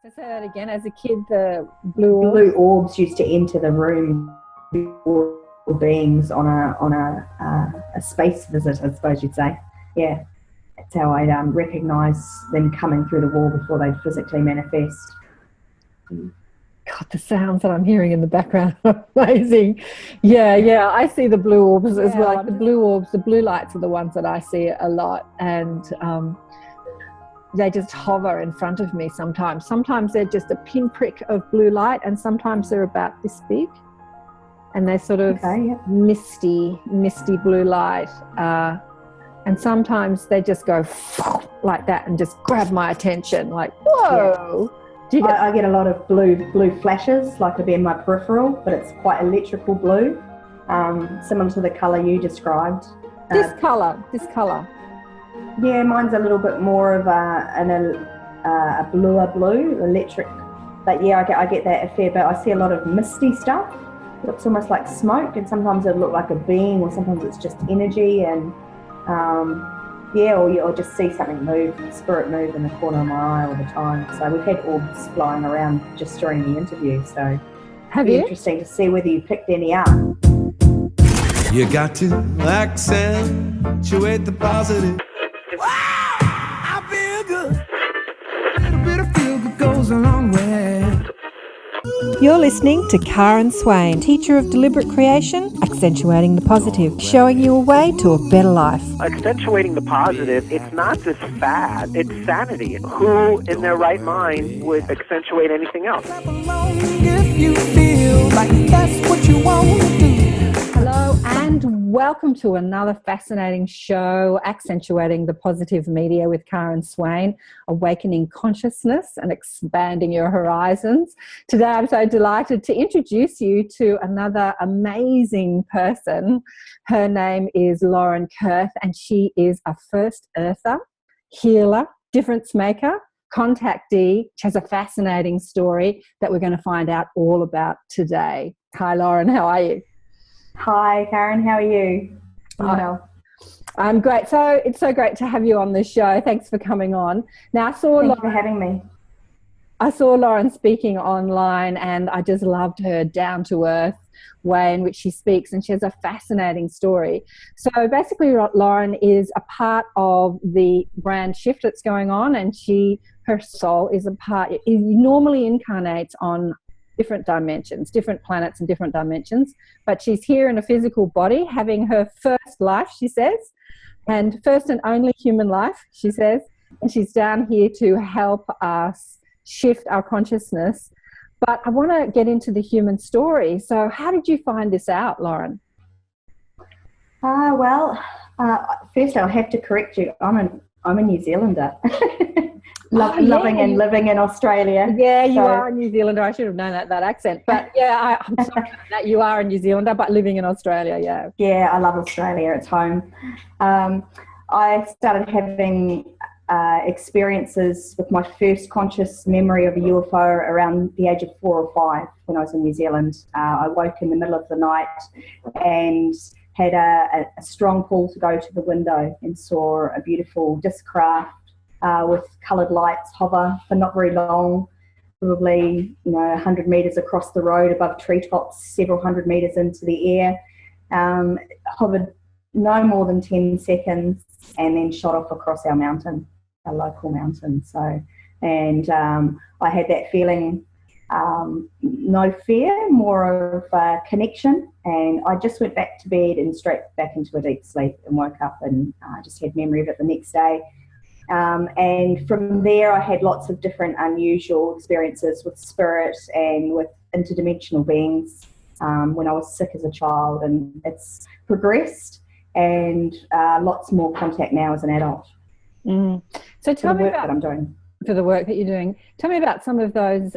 So say that again. As a kid, the blue orbs used to enter the room before beings on a space visit, I suppose you'd say. Yeah, that's how I recognise them coming through the wall before they physically manifest. God, the sounds that I'm hearing in the background are amazing. Yeah, I see the blue orbs as well. Like the blue orbs, the blue lights are the ones that I see a lot, and they just hover in front of me sometimes. Sometimes they're just a pinprick of blue light, and sometimes they're about this big, and they're sort of misty blue light. And sometimes they just go like that and just grab my attention, like, whoa. Yeah. I get a lot of blue flashes, like it'd be in my peripheral, but it's quite electrical blue, similar to the colour you described. This colour. Yeah, mine's a little bit more of a bluer blue, electric. But yeah, I get that a fair bit. I see a lot of misty stuff. It looks almost like smoke, and sometimes it'll look like a being, or sometimes it's just energy, and or you'll just see something move, spirit move in the corner of my eye all the time. So we've had orbs flying around just during the interview. So have you? Interesting to see whether you picked any up. You got to accentuate the positive. Wow, I feel good. A little bit of feel good goes a long way. You're listening to KAren Swain, teacher of Deliberate Creation, accentuating the positive, showing you a way to a better life. Accentuating the positive, it's not just fad, it's sanity. Who in their right mind would accentuate anything else? If you feel like that's what you want to do. Hello and welcome to another fascinating show, Accentuating the Positive Media with KAren Swain, awakening consciousness and expanding your horizons. Today I'm so delighted to introduce you to another amazing person. Her name is Lauren Kurth, and she is a first earther, healer, difference maker, contactee. She has a fascinating story that we're going to find out all about today. Hi Lauren, how are you? Hi, Karen. How are you? I'm great. So it's so great to have you on the show. Thanks for coming on. Now, Thanks for having me. I saw Lauren speaking online, and I just loved her down-to-earth way in which she speaks, and she has a fascinating story. So basically, Lauren is a part of the brand shift that's going on, and her soul is a part. It normally incarnates on different dimensions, different planets and different dimensions, but she's here in a physical body having her first life, she says, and first and only human life, she says, and she's down here to help us shift our consciousness. But I want to get into the human story. So how did you find this out, Lauren? First I'll have to correct you. I'm a New Zealander. Loving and living in Australia. Yeah, you are a New Zealander. I should have known that accent. But yeah, I'm sorry that you are a New Zealander, but living in Australia, yeah. Yeah, I love Australia. It's home. I started having experiences with my first conscious memory of a UFO around the age of 4 or 5 when I was in New Zealand. I woke in the middle of the night and had a strong pull to go to the window and saw a beautiful disc craft with coloured lights hover for not very long, probably 100 metres across the road above treetops, several hundred metres into the air. Hovered no more than 10 seconds and then shot off across our mountain, our local mountain. So, and I had that feeling, no fear, more of connection, and I just went back to bed and straight back into a deep sleep and woke up and just had memory of it the next day. And from there I had lots of different unusual experiences with spirit and with interdimensional beings when I was sick as a child, and it's progressed, and lots more contact now as an adult. So tell me about that I'm doing. For the work that you're doing. Tell me about some of those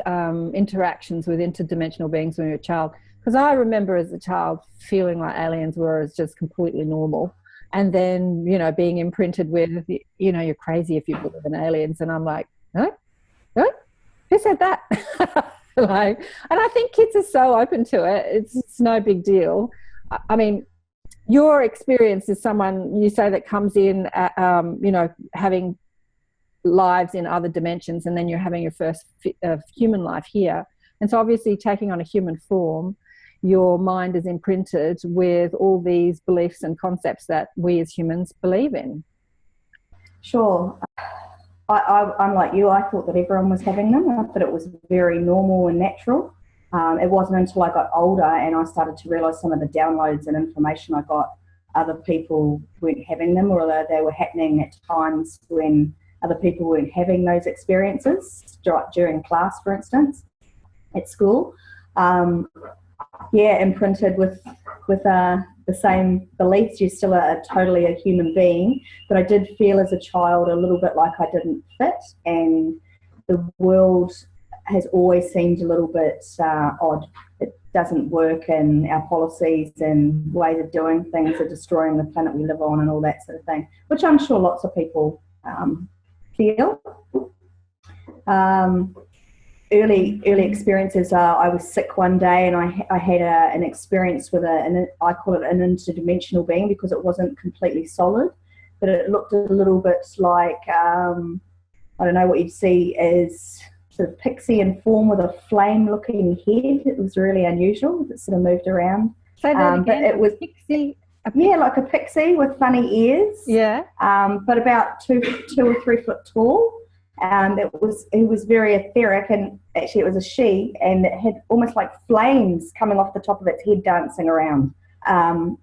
interactions with interdimensional beings when you were a child, because I remember as a child feeling like aliens were as just completely normal. And then, being imprinted with, you're crazy if you believe in aliens. And I'm like, huh? Who said that? And I think kids are so open to it. It's no big deal. I mean, your experience is someone you say that comes in, having lives in other dimensions, and then you're having your first human life here. And so obviously taking on a human form, your mind is imprinted with all these beliefs and concepts that we as humans believe in. Sure. I'm like you. I thought that everyone was having them. I thought it was very normal and natural. It wasn't until I got older and I started to realise some of the downloads and information I got, other people weren't having them, or they were happening at times when other people weren't having those experiences, during class, for instance, at school. Imprinted with the same beliefs. You're still totally a human being, but I did feel as a child a little bit like I didn't fit, and the world has always seemed a little bit odd. It doesn't work, and our policies and ways of doing things are destroying the planet we live on and all that sort of thing, which I'm sure lots of people feel. Early experiences are, I was sick one day and I had an experience with I call it an interdimensional being, because it wasn't completely solid, but it looked a little bit like, I don't know what you'd see as sort of pixie in form with a flame-looking head. It was really unusual. It sort of moved around. Say that again. But it was pixie. Yeah, like a pixie with funny ears. Yeah. But about 2 or 3 foot tall. He was very etheric, and actually it was a she, and it had almost like flames coming off the top of its head dancing around.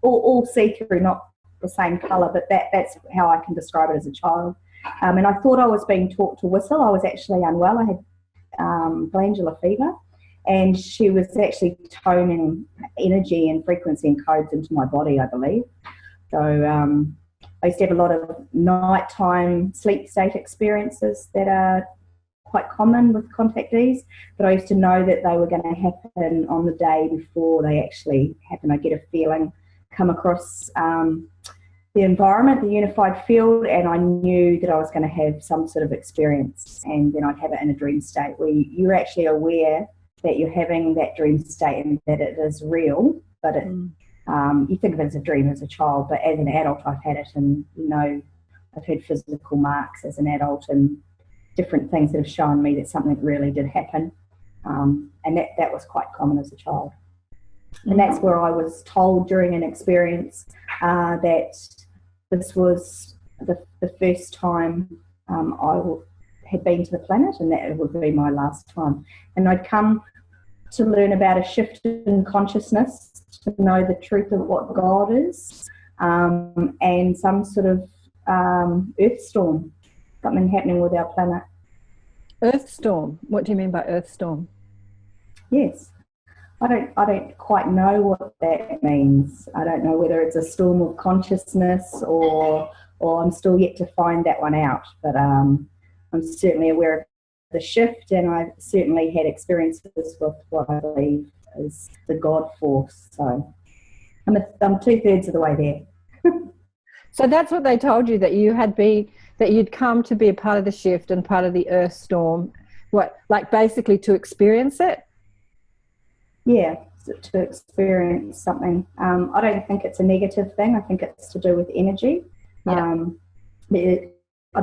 All see-through, not the same colour, but that's how I can describe it as a child. And I thought I was being taught to whistle. I was actually unwell. I had glandular fever, and she was actually toning energy and frequency and codes into my body, I believe. So I used to have a lot of nighttime sleep state experiences that are quite common with contactees, but I used to know that they were going to happen on the day before they actually happen. I get a feeling come across the environment, the unified field, and I knew that I was going to have some sort of experience, and then I'd have it in a dream state where you're actually aware that you're having that dream state and that it is real, but you think of it as a dream as a child, but as an adult I've had it, and I've had physical marks as an adult and different things that have shown me that something really did happen, and that was quite common as a child. And that's where I was told during an experience that this was the first time I had been to the planet, and that it would be my last time. And I'd come to learn about a shift in consciousness, to know the truth of what God is, and some sort of earth storm, something happening with our planet. Earth storm? What do you mean by earth storm? Yes. I don't quite know what that means. I don't know whether it's a storm of consciousness or I'm still yet to find that one out. But I'm certainly aware of the shift, and I've certainly had experiences with what I believe is the God force. So I'm 2/3 of the way there. So that's what they told you, that you'd come to be a part of the shift and part of the earth storm. What, like basically to experience it? Yeah, to experience something. I don't think it's a negative thing. I think it's to do with energy. Yeah.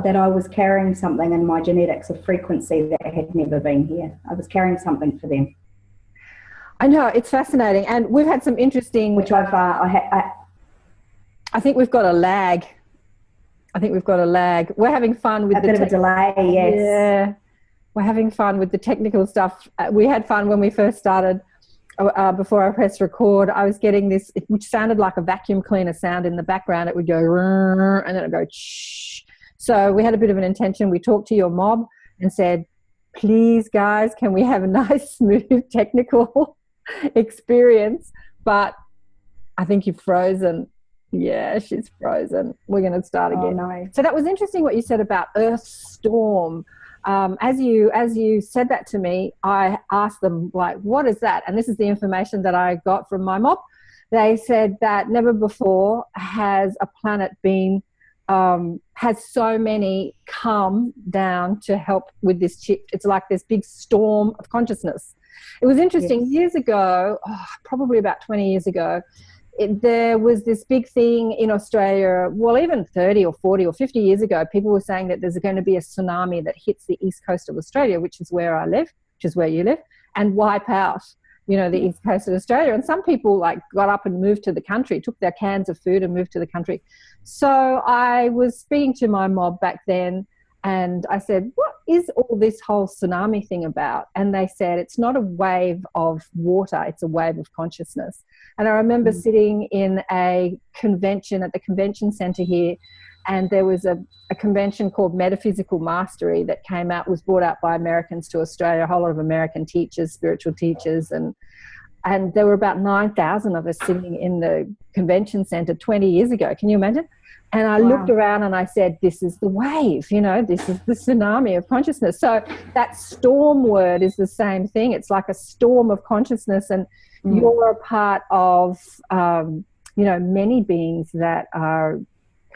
That I was carrying something in my genetics, a frequency that had never been here. I was carrying something for them. I know, it's fascinating, and we've had some interesting. Which I think we've got a lag. We're having fun with a bit of a delay. Yes. Yeah, we're having fun with the technical stuff. We had fun when we first started. Before I pressed record, I was getting this, which sounded like a vacuum cleaner sound in the background. It would go, and then it would go, shh. So we had a bit of an intention. We talked to your mob and said, please, guys, can we have a nice, smooth, technical experience? But I think you've frozen. Yeah, she's frozen. We're going to start again. Oh, no. So that was interesting what you said about earth storm. As you said that to me, I asked them, like, what is that? And this is the information that I got from my mob. They said that never before has a planet been, has so many come down to help with this shift. It's like this big storm of consciousness. It was interesting. Yes. Years ago, probably about 20 years ago, there was this big thing in Australia, well, even 30 or 40 or 50 years ago, people were saying that there's going to be a tsunami that hits the east coast of Australia, which is where I live, which is where you live, and wipe out, you know, the east coast of Australia. And some people like got up and moved to the country, took their cans of food and moved to the country. So I was speaking to my mob back then, and I said, what is all this whole tsunami thing about? And they said, it's not a wave of water, it's a wave of consciousness. And I remember sitting in a convention at the convention centre here, and there was a convention called Metaphysical Mastery that came out, was brought out by Americans to Australia, a whole lot of American teachers, spiritual teachers, and there were about 9,000 of us sitting in the convention centre 20 years ago. Can you imagine? And I looked around and I said, this is the wave, you know, this is the tsunami of consciousness. So that storm word is the same thing. It's like a storm of consciousness, and you're a part of, you know, many beings that are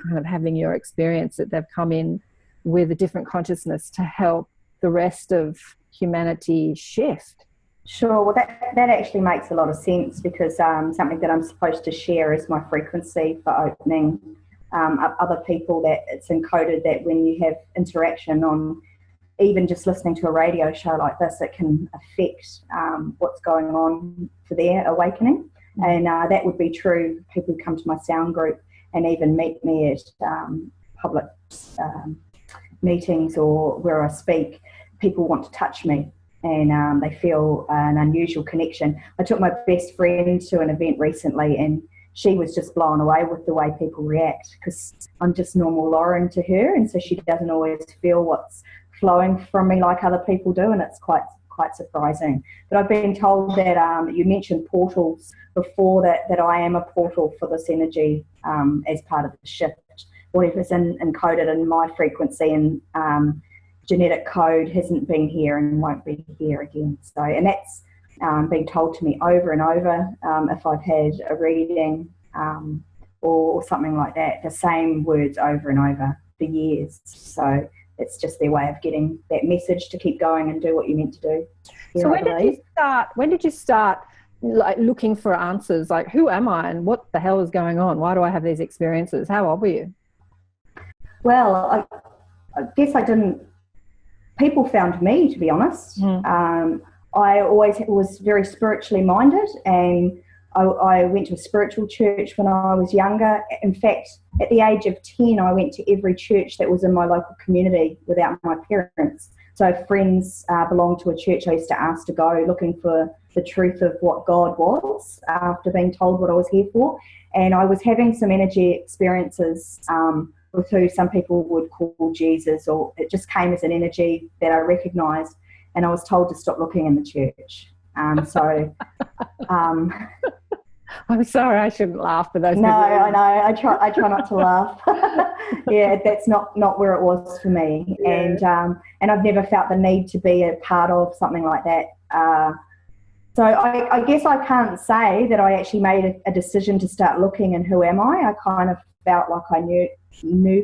kind of having your experience, that they've come in with a different consciousness to help the rest of humanity shift. Sure. Well, that actually makes a lot of sense, because something that I'm supposed to share is my frequency for opening other people, that it's encoded that when you have interaction on even just listening to a radio show like this, it can affect what's going on for their awakening. And that would be true. People who come to my sound group and even meet me at public meetings or where I speak, people want to touch me, and they feel an unusual connection. I took my best friend to an event recently, and she was just blown away with the way people react, because I'm just normal Lauren to her, and so she doesn't always feel what's flowing from me like other people do, and it's quite surprising. But I've been told that you mentioned portals before, that I am a portal for this energy as part of the shift. Whatever's encoded in my frequency and genetic code hasn't been here and won't be here again. So, and that's been told to me over and over if I've had a reading or something like that, the same words over and over for years. So it's just their way of getting that message to keep going and do what you're meant to do. So when did you start like looking for answers? Like, who am I and what the hell is going on? Why do I have these experiences? How old were you? Well, I guess I didn't. People found me, to be honest. I always was very spiritually minded, and I went to a spiritual church when I was younger. In fact, at the age of 10, I went to every church that was in my local community without my parents. So friends belonged to a church I used to ask to go, looking for the truth of what God was after being told what I was here for. And I was having some energy experiences with who some people would call Jesus, or it just came as an energy that I recognised, and I was told to stop looking in the church. I'm sorry, I shouldn't laugh for those people. No, I know. I try not to laugh. Yeah, that's not where it was for me. Yeah. And I've never felt the need to be a part of something like that. So I guess I can't say that I actually made a decision to start looking and who am I. I kind of felt like I knew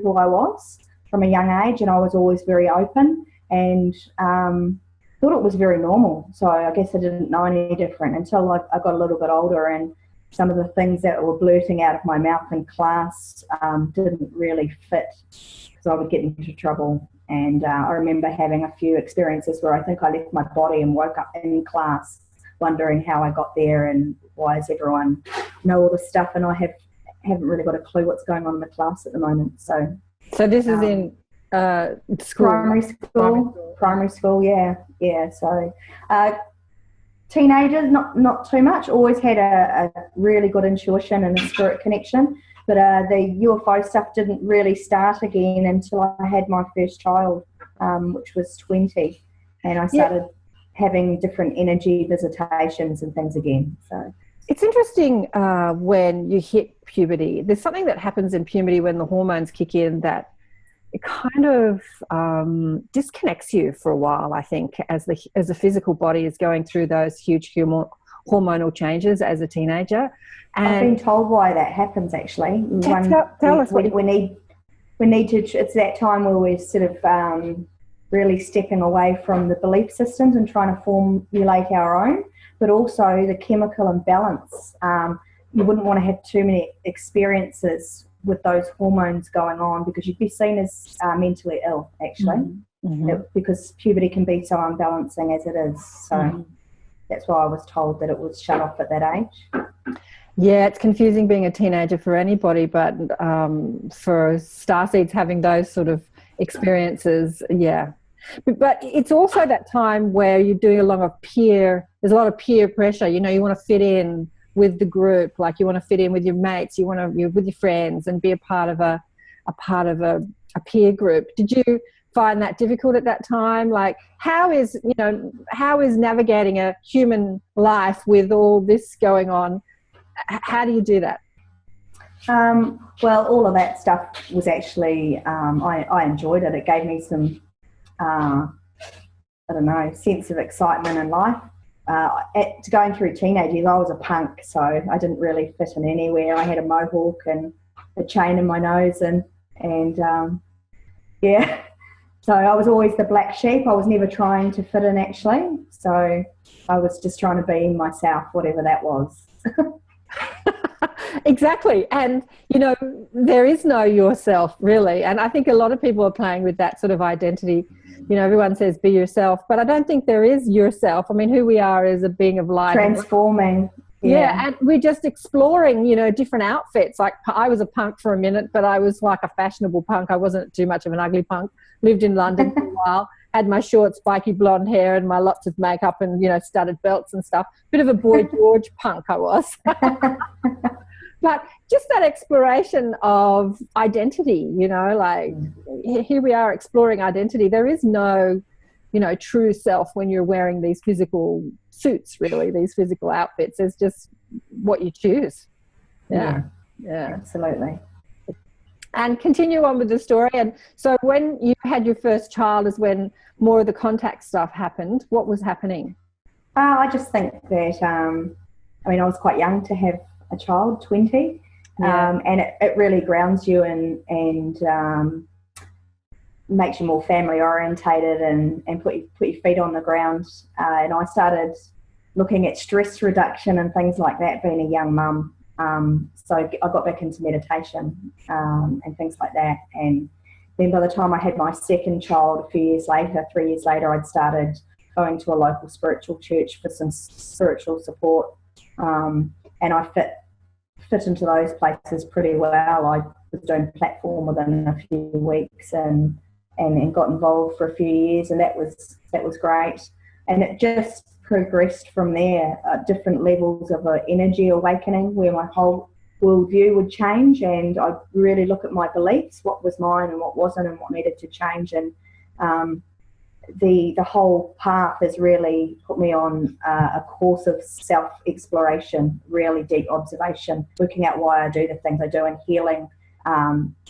who I was from a young age, and I was always very open and thought it was very normal. So I guess I didn't know any different until I got a little bit older, and some of the things that were blurting out of my mouth in class didn't really fit, because I would get into trouble. And I remember having a few experiences where I think I left my body and woke up in class wondering how I got there and why does everyone know all this stuff, and I haven't really got a clue what's going on in the class at the moment. So this is in school? Primary school, yeah. So teenagers, not too much. Always had a really good intuition and a spirit connection, but the UFO stuff didn't really start again until I had my first child, which was 20, and I started having different energy visitations and things again. So it's interesting when you hit puberty. There's something that happens in puberty when the hormones kick in that it kind of disconnects you for a while, I think, as the physical body is going through those huge hormonal changes as a teenager. And I've been told why that happens, actually. Tell us what we need to. It's that time where we're sort of really stepping away from the belief systems and trying to formulate our own, but also the chemical imbalance you wouldn't want to have too many experiences with those hormones going on, because you'd be seen as mentally ill, actually, because puberty can be so unbalancing as it is. So that's why I was told that it was shut off at that age. Yeah, it's confusing being a teenager for anybody, but for starseeds having those sort of experiences, yeah. But it's also that time where you're doing a lot of peer pressure. You know, you want to fit in with the group, like you want to fit in with your mates, you're with your friends and be a part of a peer group. Did you find that difficult at that time? Like, how is navigating a human life with all this going on? How do you do that? Well, all of that stuff was actually, I enjoyed it. It gave me some, sense of excitement in life. Going through teenage years, I was a punk, so I didn't really fit in anywhere. I had a mohawk and a chain in my nose, and so I was always the black sheep. I was never trying to fit in, actually. So I was just trying to be myself, whatever that was. Exactly. And, you know, there is no yourself, really. And I think a lot of people are playing with that sort of identity. You know, everyone says be yourself, but I don't think there is yourself. I mean, who we are is a being of light. Transforming. Yeah, and we're just exploring, you know, different outfits. Like, I was a punk for a minute, but I was like a fashionable punk. I wasn't too much of an ugly punk. Lived in London for a while, had my short, spiky blonde hair and my lots of makeup and, you know, studded belts and stuff. Bit of a Boy George punk I was. But just that exploration of identity, you know, like here we are exploring identity. There is no, you know, true self when you're wearing these physical suits, really, these physical outfits. It's just what you choose. Yeah. Absolutely. And continue on with the story. And so when you had your first child is when more of the contact stuff happened. What was happening? I just think that, I was quite young to have a child, 20, and it really grounds you and makes you more family orientated and put your feet on the ground. And I started looking at stress reduction and things like that, being a young mum. So I got back into meditation and things like that. And then by the time I had my second child, 3 years later, I'd started going to a local spiritual church for some spiritual support. And I fit into those places pretty well. I was doing platform within a few weeks and got involved for a few years, and that was great. And it just progressed from there, different levels of energy awakening where my whole worldview would change, and I'd really look at my beliefs, what was mine and what wasn't, and what needed to change. And the whole path has really put me on a course of self-exploration, really deep observation, working out why I do the things I do, and healing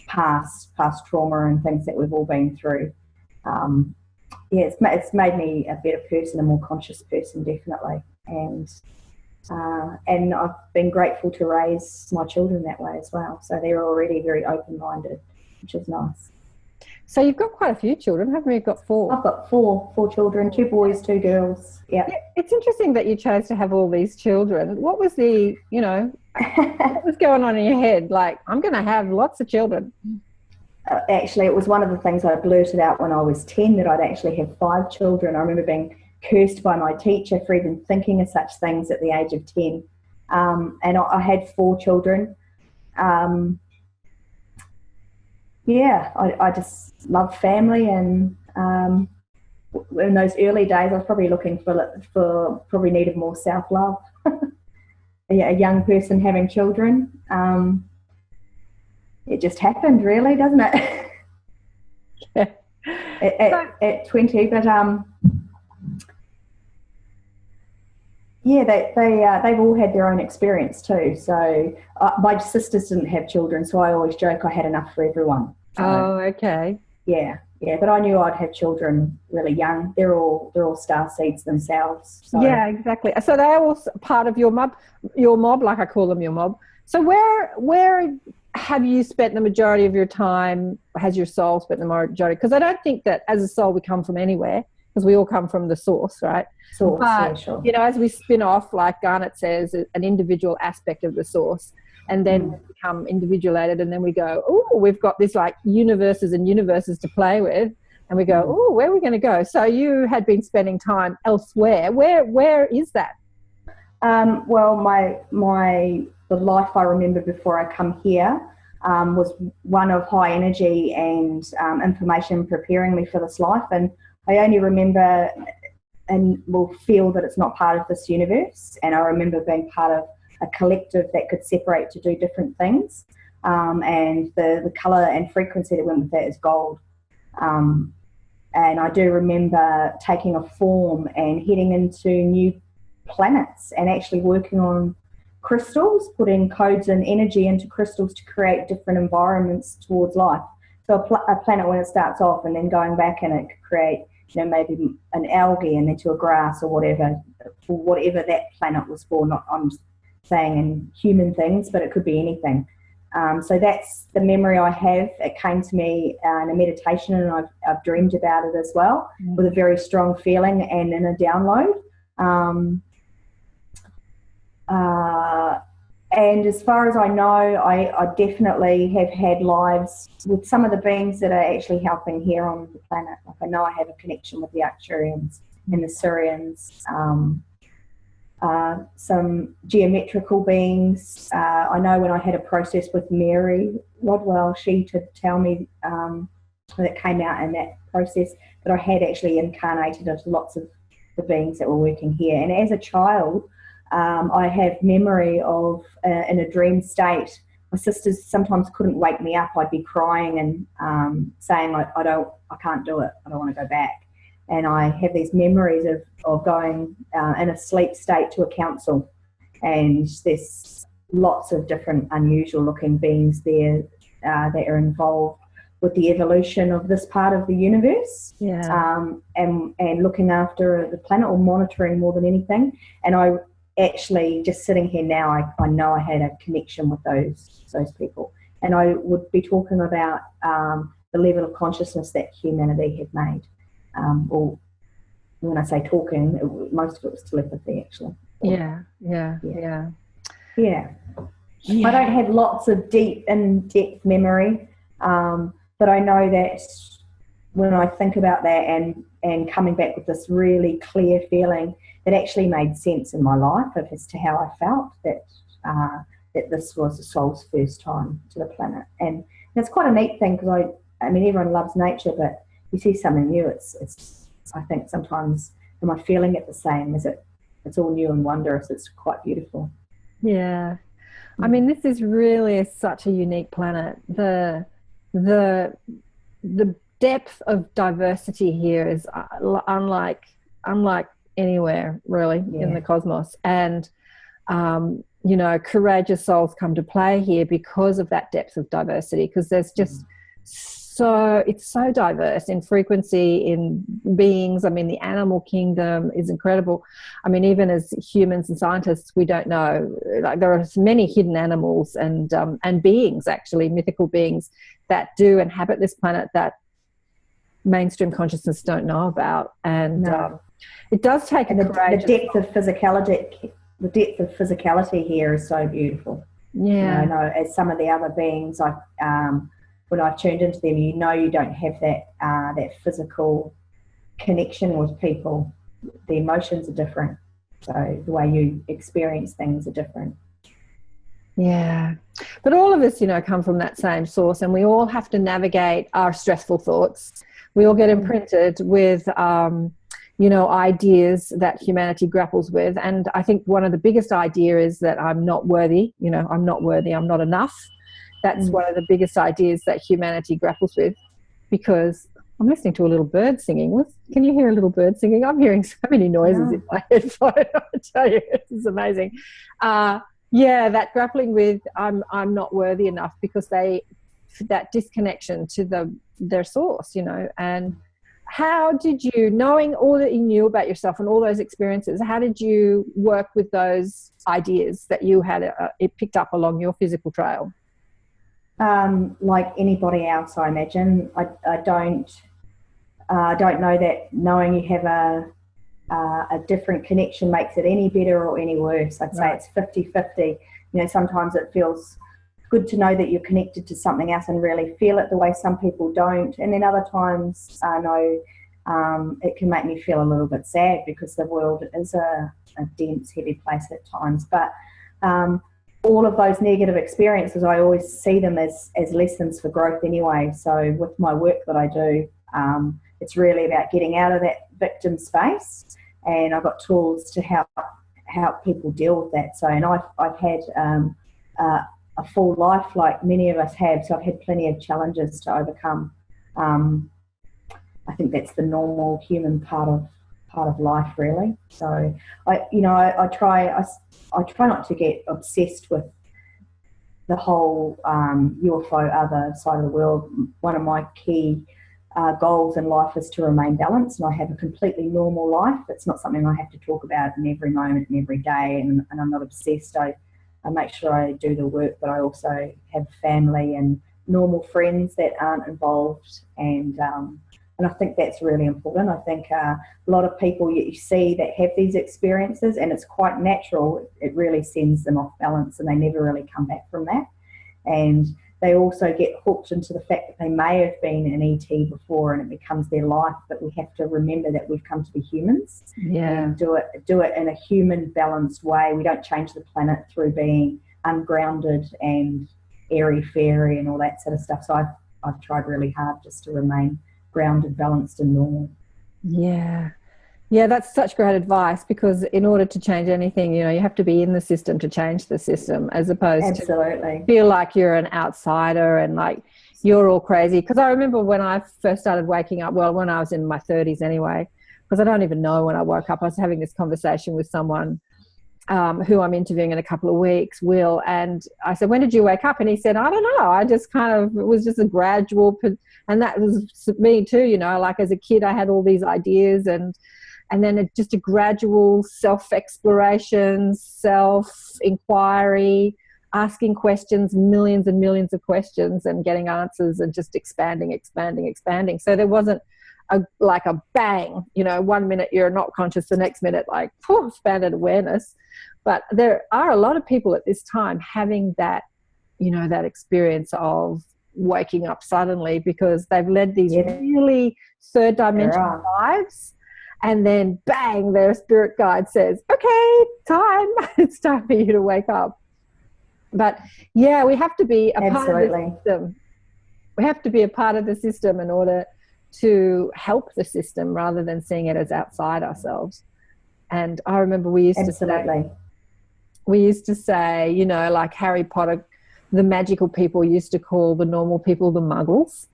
past trauma and things that we've all been through. It's made me a better person, a more conscious person, definitely. And I've been grateful to raise my children that way as well. So they're already very open-minded, which is nice. So you've got quite a few children, haven't you? You've got four. I've got four children, 2 boys, 2 girls. Yeah. It's interesting that you chose to have all these children. What was what was going on in your head? Like, I'm going to have lots of children. Actually, it was one of the things I blurted out when I was 10, that I'd actually have 5 children. I remember being cursed by my teacher for even thinking of such things at the age of 10. And I had 4 children. I just loved family, and in those early days I was probably looking for probably needed more self-love. A young person having children, it just happened, really, doesn't it? Yeah. At 20, but they've all had their own experience too. So my sisters didn't have children, so I always joke I had enough for everyone. So, oh, okay. Yeah, but I knew I'd have children really young. They're all starseeds themselves. So. Yeah, exactly. So they're all part of your mob, like I call them, your mob. So where have you spent the majority of your time? Has your soul spent the majority? Because I don't think that as a soul we come from anywhere. because we all come from the source, right? Source, but, yeah, sure. you know, as we spin off, like Garnet says, an individual aspect of the source, and then we become individuated, and then we go, oh, we've got this like universes and universes to play with, and we go, oh, where are we going to go? So you had been spending time elsewhere. Where is that? Well, the life I remember before I come here was one of high energy and information preparing me for this life, and I only remember and will feel that it's not part of this universe, and I remember being part of a collective that could separate to do different things, and the colour and frequency that went with that is gold. And I do remember taking a form and heading into new planets and actually working on crystals, putting codes and energy into crystals to create different environments towards life. So a planet when it starts off, and then going back, and it could create, you know, maybe an algae and then to a grass or whatever, for whatever that planet was for. Not I'm saying in human things, but it could be anything. So that's the memory I have. It came to me in a meditation, and I've dreamed about it as well, with a very strong feeling and in a download. And as far as I know, I definitely have had lives with some of the beings that are actually helping here on the planet. Like, I know I have a connection with the Arcturians and the Sirians, some geometrical beings. I know when I had a process with Mary Rodwell, she could tell me that came out in that process that I had actually incarnated into lots of the beings that were working here. And as a child, I have memory of in a dream state. My sisters sometimes couldn't wake me up. I'd be crying and saying, like, I can't do it. I don't want to go back. And I have these memories of going in a sleep state to a council, and there's lots of different unusual looking beings there that are involved with the evolution of this part of the universe, and looking after the planet, or monitoring more than anything. And I actually, just sitting here now, I know I had a connection with those people, and I would be talking about the level of consciousness that humanity had made. Or when I say talking, most of it was telepathy, actually. Yeah. I don't have lots of in-depth memory, but I know that when I think about that and coming back with this really clear feeling, it actually made sense in my life as to how I felt that this was the soul's first time to the planet. And it's quite a neat thing, because I mean, everyone loves nature, but you see something new, it's I think sometimes, am I feeling it the same? It's all new and wondrous. It's quite beautiful. Yeah. I mean, this is really such a unique planet. The depth of diversity here is unlike anywhere really in the cosmos. And you know, courageous souls come to play here because of that depth of diversity, because there's just it's so diverse in frequency, in beings. I mean, the animal kingdom is incredible. I mean, even as humans and scientists, we don't know. Like, there are many hidden animals and beings, actually, mythical beings, that do inhabit this planet that mainstream consciousness don't know about. And it does take a courageous... The depth of physicality here is so beautiful. Yeah. You know, as some of the other beings, when I've tuned into them, you know, you don't have that physical connection with people. The emotions are different, so the way you experience things are different. Yeah, but all of us, you know, come from that same source, and we all have to navigate our stressful thoughts. We all get imprinted with, you know, ideas that humanity grapples with, and I think one of the biggest ideas is that I'm not worthy. You know, I'm not worthy. I'm not enough. That's one of the biggest ideas that humanity grapples with, because I'm listening to a little bird singing. Can you hear a little bird singing? I'm hearing so many noises in my headphone. I tell you, this is amazing. That grappling with I'm not worthy enough, because that disconnection to their source, you know. And how did you, knowing all that you knew about yourself and all those experiences, how did you work with those ideas that you had picked up along your physical trail? Like anybody else, I imagine. I don't I don't know that knowing you have a different connection makes it any better or any worse. I'd say it's 50-50. You know, sometimes it feels good to know that you're connected to something else and really feel it the way some people don't. And then other times I know it can make me feel a little bit sad because the world is a dense, heavy place at times. But all of those negative experiences, I always see them as lessons for growth anyway. So with my work that I do, it's really about getting out of that victim space, and I've got tools to help people deal with that. So, and I've had a full life like many of us have, so I've had plenty of challenges to overcome. I think that's the normal human part of life, really. So I try not to get obsessed with the whole UFO other side of the world. One of my key goals in life is to remain balanced, and I have a completely normal life. It's not something I have to talk about in every moment and every day, and I'm not obsessed. I make sure I do the work, but I also have family and normal friends that aren't involved, and I think that's really important. I think a lot of people you see that have these experiences, and it's quite natural, it really sends them off balance, and they never really come back from that. And they also get hooked into the fact that they may have been an ET before, and it becomes their life. But we have to remember that we've come to be humans, and do it in a human, balanced way. We don't change the planet through being ungrounded and airy-fairy and all that sort of stuff. So I've tried really hard just to remain grounded, balanced, and normal. Yeah, that's such great advice, because in order to change anything, you have to be in the system to change the system, as opposed to feel like you're an outsider and like you're all crazy. Because I remember when I first started waking up, well, when I was in my 30s anyway, because I don't even know when I woke up. I was having this conversation with someone who I'm interviewing in a couple of weeks, Will, and I said, when did you wake up? And he said, I don't know, I just it was just a gradual, and that was me too, like as a kid I had all these ideas, and then just a gradual self-exploration, self-inquiry, asking questions, millions and millions of questions, and getting answers, and just expanding. So there wasn't like a bang, 1 minute you're not conscious, the next minute like expanded awareness. But there are a lot of people at this time having that, that experience of waking up suddenly, because they've led these really third dimensional lives. And then, bang, their spirit guide says, okay, it's time for you to wake up. But, yeah, we have to be a part of the system. We have to be a part of the system in order to help the system, rather than seeing it as outside ourselves. And I remember we used to say, like Harry Potter, the magical people used to call the normal people the muggles.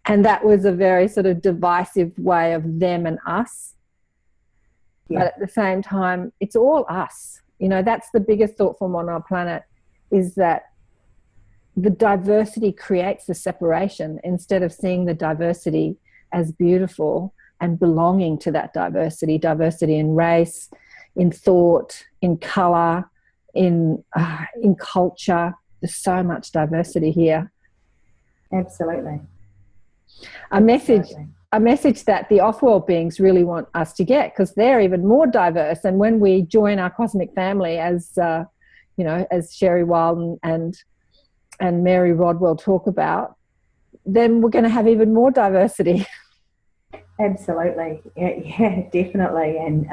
And that was a very sort of divisive way of them and us. Yeah. But at the same time, it's all us. That's the biggest thought form on our planet, is that the diversity creates the separation, instead of seeing the diversity as beautiful and belonging to that diversity in race, in thought, in colour, in culture. There's so much diversity here. Absolutely. A message that the off-world beings really want us to get, because they're even more diverse. And when we join our cosmic family, as as Sherry Wilden and Mary Rodwell talk about, then we're going to have even more diversity. Absolutely. Yeah, definitely. And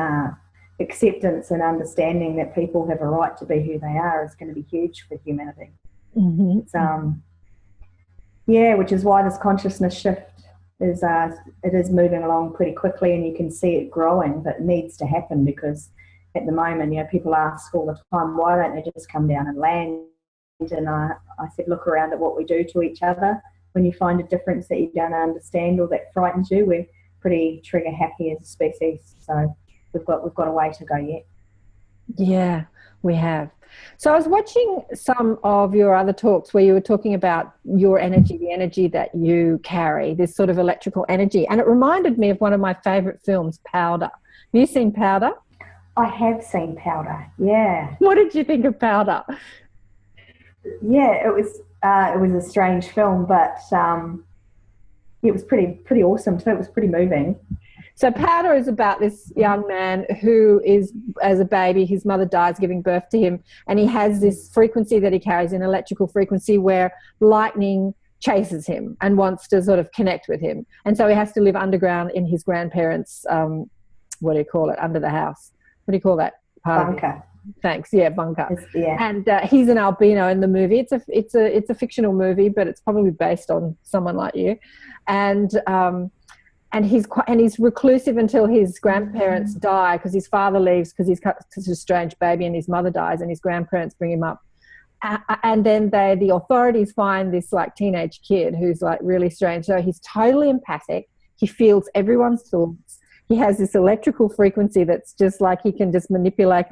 acceptance and understanding that people have a right to be who they are is going to be huge for humanity. Mm-hmm. It's, which is why this consciousness shift is moving along pretty quickly, and you can see it growing, but it needs to happen, because at the moment, people ask all the time, why don't they just come down and land? And I said, look around at what we do to each other. When you find a difference that you don't understand or that frightens you, we're pretty trigger happy as a species. So we've got a way to go yet. Yeah, we have. So I was watching some of your other talks where you were talking about your energy, the energy that you carry, this sort of electrical energy. And it reminded me of one of my favourite films, Powder. Have you seen Powder? I have seen Powder, yeah. What did you think of Powder? Yeah, it was a strange film, but it was pretty awesome too. It was pretty moving. So Powder is about this young man who is, as a baby, his mother dies giving birth to him, and he has this frequency that he carries, an electrical frequency where lightning chases him and wants to sort of connect with him. And so he has to live underground in his grandparents', what do you call it, under the house? What do you call that? Bunker. Thanks. Yeah, bunker. Yeah. And he's an albino in the movie. It's a fictional movie, but it's probably based on someone like you. And he's reclusive until his grandparents die, because his father leaves because he's such a strange baby, and his mother dies, and his grandparents bring him up. And then the authorities find this like teenage kid who's like really strange. So he's totally empathic. He feels everyone's thoughts. He has this electrical frequency that's just like he can just manipulate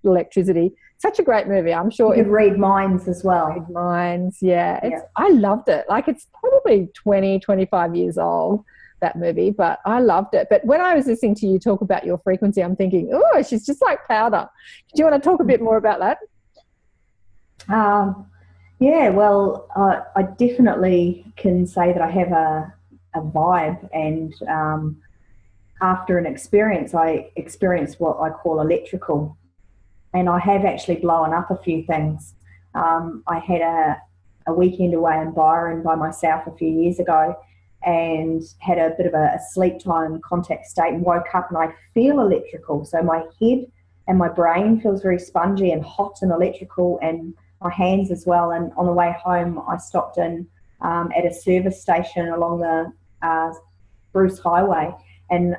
electricity. Such a great movie. I'm sure. You could read minds as well. Read minds, yeah. I loved it. Like, it's probably 20, 25 years old, that movie, but I loved it. But when I was listening to you talk about your frequency, I'm thinking, oh, she's just like Powder. Do you want to talk a bit more about that? Yeah, well, I definitely can say that I have a vibe, and after an experience, I experienced what I call electrical, and I have actually blown up a few things. I had a weekend away in Byron by myself a few years ago, and had a bit of a sleep time contact state, and woke up and I feel electrical. So my head and my brain feels very spongy and hot and electrical, and my hands as well. And on the way home, I stopped in at a service station along the Bruce Highway, and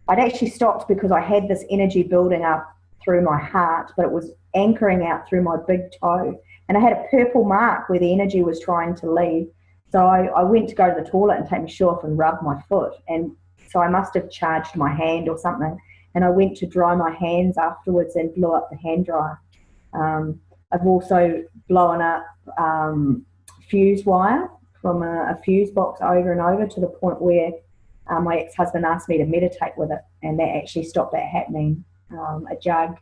I'd actually stopped because I had this energy building up through my heart, but it was anchoring out through my big toe, and I had a purple mark where the energy was trying to leave. So I went to go to the toilet and take my shoe off and rub my foot, and so I must have charged my hand or something, and I went to dry my hands afterwards and blew up the hand dryer. I've also blown up fuse wire from a fuse box over and over, to the point where my ex-husband asked me to meditate with it, and that actually stopped that happening. A jug,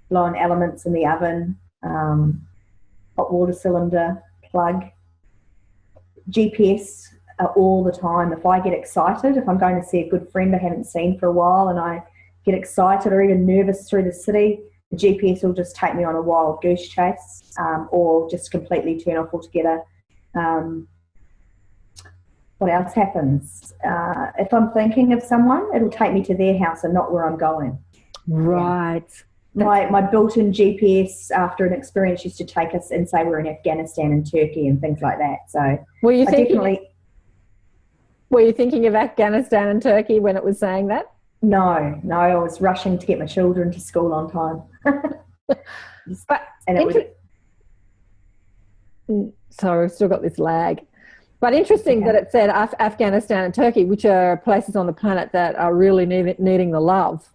blown elements in the oven, hot water cylinder, plug, GPS all the time. If I get excited, if I'm going to see a good friend I haven't seen for a while, and I get excited or even nervous through the city, the GPS will just take me on a wild goose chase, or just completely turn off altogether. What else happens? If I'm thinking of someone, it'll take me to their house and not where I'm going. Right. My built-in GPS after an experience used to take us and say we're in Afghanistan and Turkey and things like that. So were you thinking of Afghanistan and Turkey when it was saying that? No, I was rushing to get my children to school on time. Sorry, we've still got this lag. But interesting that it said Afghanistan and Turkey, which are places on the planet that are really needing the love.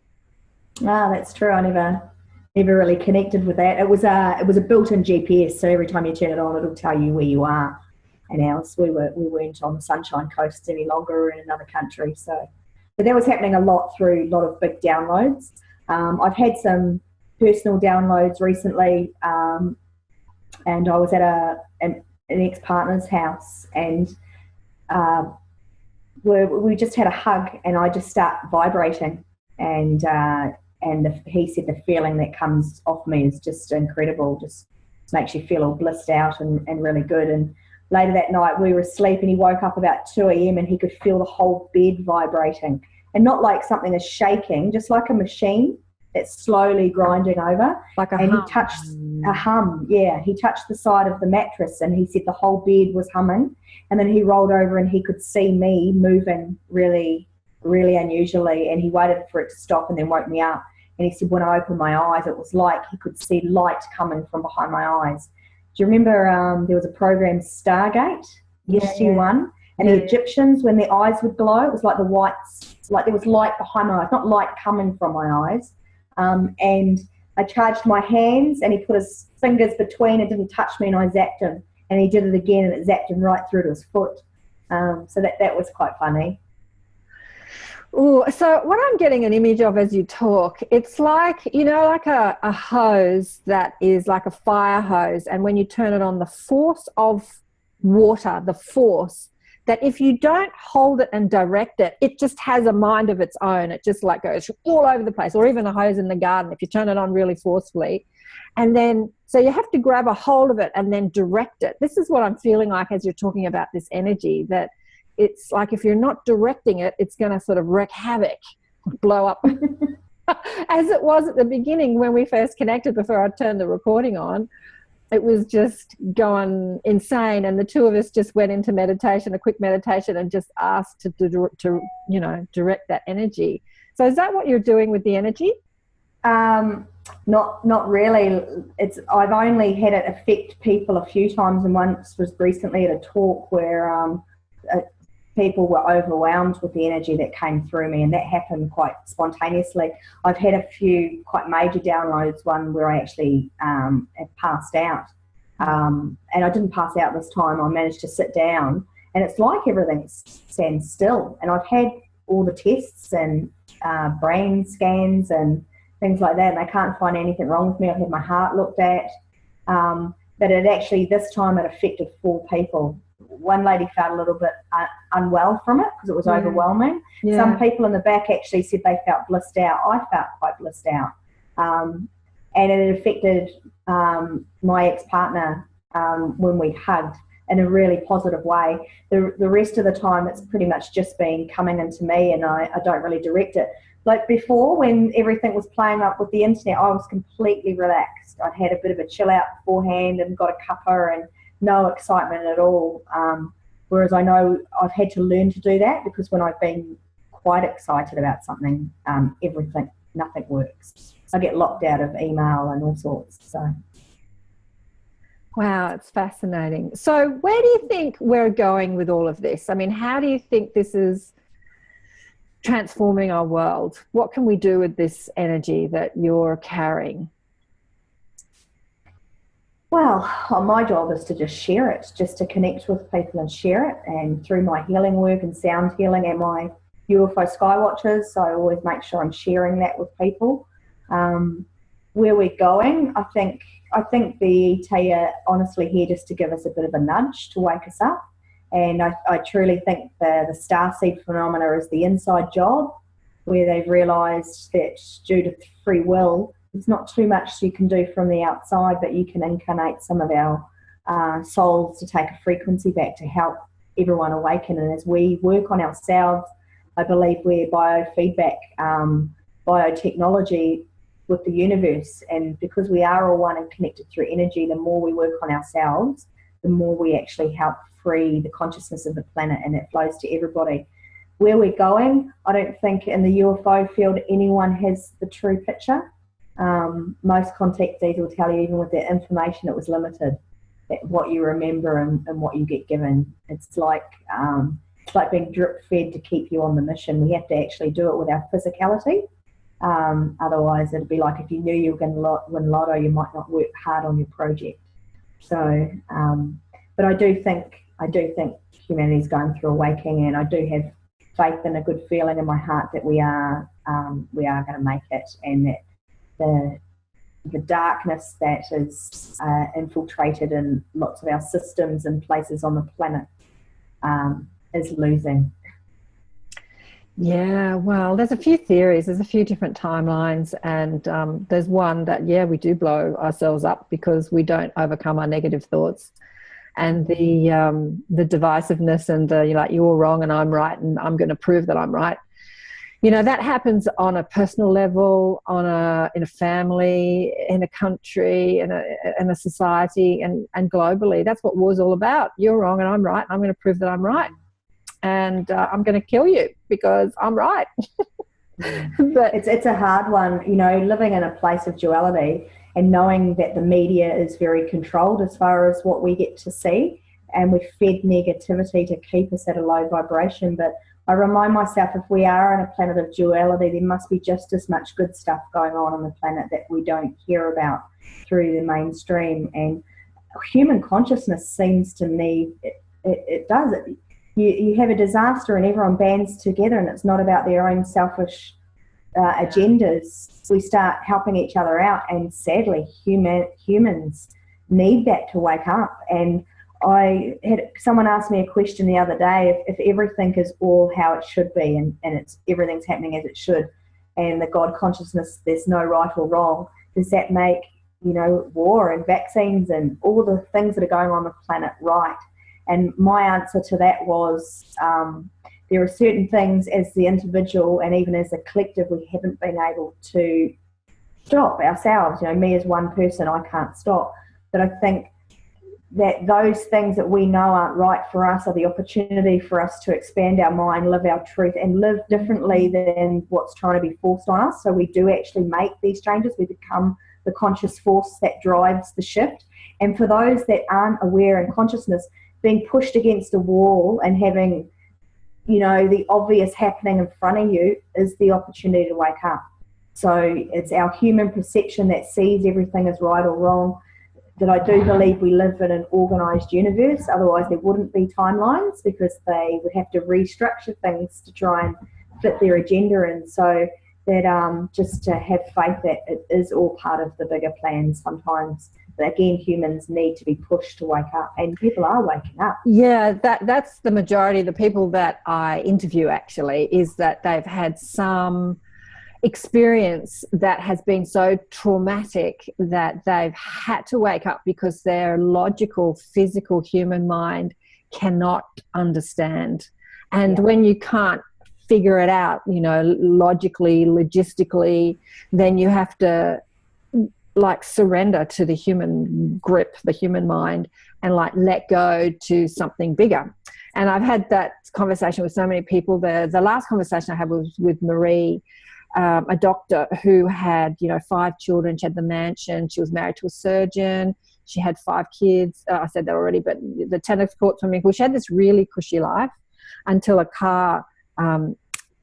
That's true. I never really connected with that. It was a built-in GPS, so every time you turn it on, it'll tell you where you are. And else we weren't on the Sunshine Coast any longer, or in another country. So, but that was happening a lot through a lot of big downloads. I've had some personal downloads recently, and I was at an ex-partner's house, and we just had a hug, and I just start vibrating, and he said the feeling that comes off me is just incredible, just makes you feel all blissed out and really good. And later that night we were asleep, and he woke up about 2 a.m. and he could feel the whole bed vibrating, and not like something is shaking, just like a machine that's slowly grinding over. Like a hum. He touched a hum, yeah. He touched the side of the mattress, and he said the whole bed was humming. And then he rolled over and he could see me moving really, really unusually, and he waited for it to stop and then woke me up. And he said when I opened my eyes, it was like he could see light coming from behind my eyes. Do you remember there was a program, Stargate, SG-1? And the Egyptians, when their eyes would glow, it was like the whites, like there was light behind my eyes, not light coming from my eyes. And I charged my hands, and he put his fingers between and didn't touch me, and I zapped him. And he did it again, and it zapped him right through to his foot. So that was quite funny. Ooh, so what I'm getting an image of as you talk, it's like, like a hose that is like a fire hose, and when you turn it on, the force of water, the force that if you don't hold it and direct it, it just has a mind of its own. It just like goes all over the place, or even a hose in the garden if you turn it on really forcefully. And then, so you have to grab a hold of it and then direct it. This is what I'm feeling like as you're talking about this energy, that it's like if you're not directing it, it's going to sort of wreak havoc, blow up. As it was at the beginning when we first connected before I turned the recording on. It was just going insane, and the two of us just went into meditation, a quick meditation, and just asked to direct that energy. So is that what you're doing with the energy? Not really. I've only had it affect people a few times, and once was recently at a talk where people were overwhelmed with the energy that came through me, and that happened quite spontaneously. I've had a few quite major downloads, one where I actually had passed out. And I didn't pass out this time. I managed to sit down, and it's like everything stands still. And I've had all the tests and brain scans and things like that, and they can't find anything wrong with me. I've had my heart looked at. But it actually, this time it affected 4 people. One lady felt a little bit unwell from it because it was overwhelming. Yeah. Some people in the back actually said they felt blissed out. I felt quite blissed out. And it affected my ex-partner when we hugged in a really positive way. The rest of the time it's pretty much just been coming into me, and I don't really direct it. Like before, when everything was playing up with the internet, I was completely relaxed. I'd had a bit of a chill out beforehand and got a cuppa and no excitement at all. Whereas I know I've had to learn to do that, because when I've been quite excited about something, nothing works. I get locked out of email and all sorts. So, wow, it's fascinating. So where do you think we're going with all of this? I mean, how do you think this is transforming our world? What can we do with this energy that you're carrying? Well, my job is to just share it, just to connect with people and share it. And through my healing work and sound healing and my UFO Skywatchers, I always make sure I'm sharing that with people. Where we're going, I think the ET are honestly here just to give us a bit of a nudge to wake us up. And I truly think the StarSeed phenomena is the inside job, where they've realised that due to free will, there's not too much you can do from the outside, but you can incarnate some of our souls to take a frequency back to help everyone awaken. And as we work on ourselves, I believe we're biofeedback, biotechnology with the universe. And because we are all one and connected through energy, the more we work on ourselves, the more we actually help free the consciousness of the planet, and it flows to everybody. Where we're going, I don't think in the UFO field anyone has the true picture. Most contactees will tell you, even with their information, it was limited, that what you remember and what you get given. It's like being drip fed to keep you on the mission. We have to actually do it with our physicality. Otherwise, it'd be like if you knew you were going to win lotto, you might not work hard on your project. So, but I do think humanity's going through awakening, and I do have faith and a good feeling in my heart that we are going to make it, and that the darkness that is infiltrated in lots of our systems and places on the planet is losing. Yeah, well, there's a few theories, there's a few different timelines, and there's one that, we do blow ourselves up because we don't overcome our negative thoughts, and the divisiveness and the you're wrong and I'm right and I'm going to prove that I'm right. That happens on a personal level, in a family, in a country, in a society, and globally. That's what war's all about. You're wrong and I'm right, and I'm going to prove that I'm right. And I'm going to kill you because I'm right. But it's a hard one, living in a place of duality and knowing that the media is very controlled as far as what we get to see, and we're fed negativity to keep us at a low vibration. But I remind myself, if we are on a planet of duality, there must be just as much good stuff going on the planet that we don't hear about through the mainstream. And human consciousness seems to need, it does. You have a disaster and everyone bands together, and it's not about their own selfish agendas. We start helping each other out, and sadly humans need that to wake up. And I had someone asked me a question the other day, if everything is all how it should be, and everything's happening as it should, and the God consciousness, there's no right or wrong, does that make, war and vaccines and all the things that are going on the planet right? And my answer to that was, there are certain things as the individual and even as a collective we haven't been able to stop ourselves. Me as one person, I can't stop. But I think that those things that we know aren't right for us are the opportunity for us to expand our mind, live our truth, and live differently than what's trying to be forced on us. So we do actually make these changes. We become the conscious force that drives the shift. And for those that aren't aware in consciousness, being pushed against a wall and having, the obvious happening in front of you is the opportunity to wake up. So it's our human perception that sees everything as right or wrong, that I do believe we live in an organised universe. Otherwise there wouldn't be timelines, because they would have to restructure things to try and fit their agenda in. So that just to have faith that it is all part of the bigger plan sometimes. But again, humans need to be pushed to wake up, and people are waking up. Yeah, that's the majority of the people that I interview actually, is that they've had some experience that has been so traumatic that they've had to wake up because their logical, physical human mind cannot understand. And when you can't figure it out, logically, logistically, then you have to surrender to the human grip, the human mind, and let go to something bigger. And I've had that conversation with so many people. The last conversation I had was with Marie, a doctor who had 5 children. She had the mansion, she was married to a surgeon, she had 5 kids. I said that already, but the tennis court, swimming pool. She had this really cushy life until a car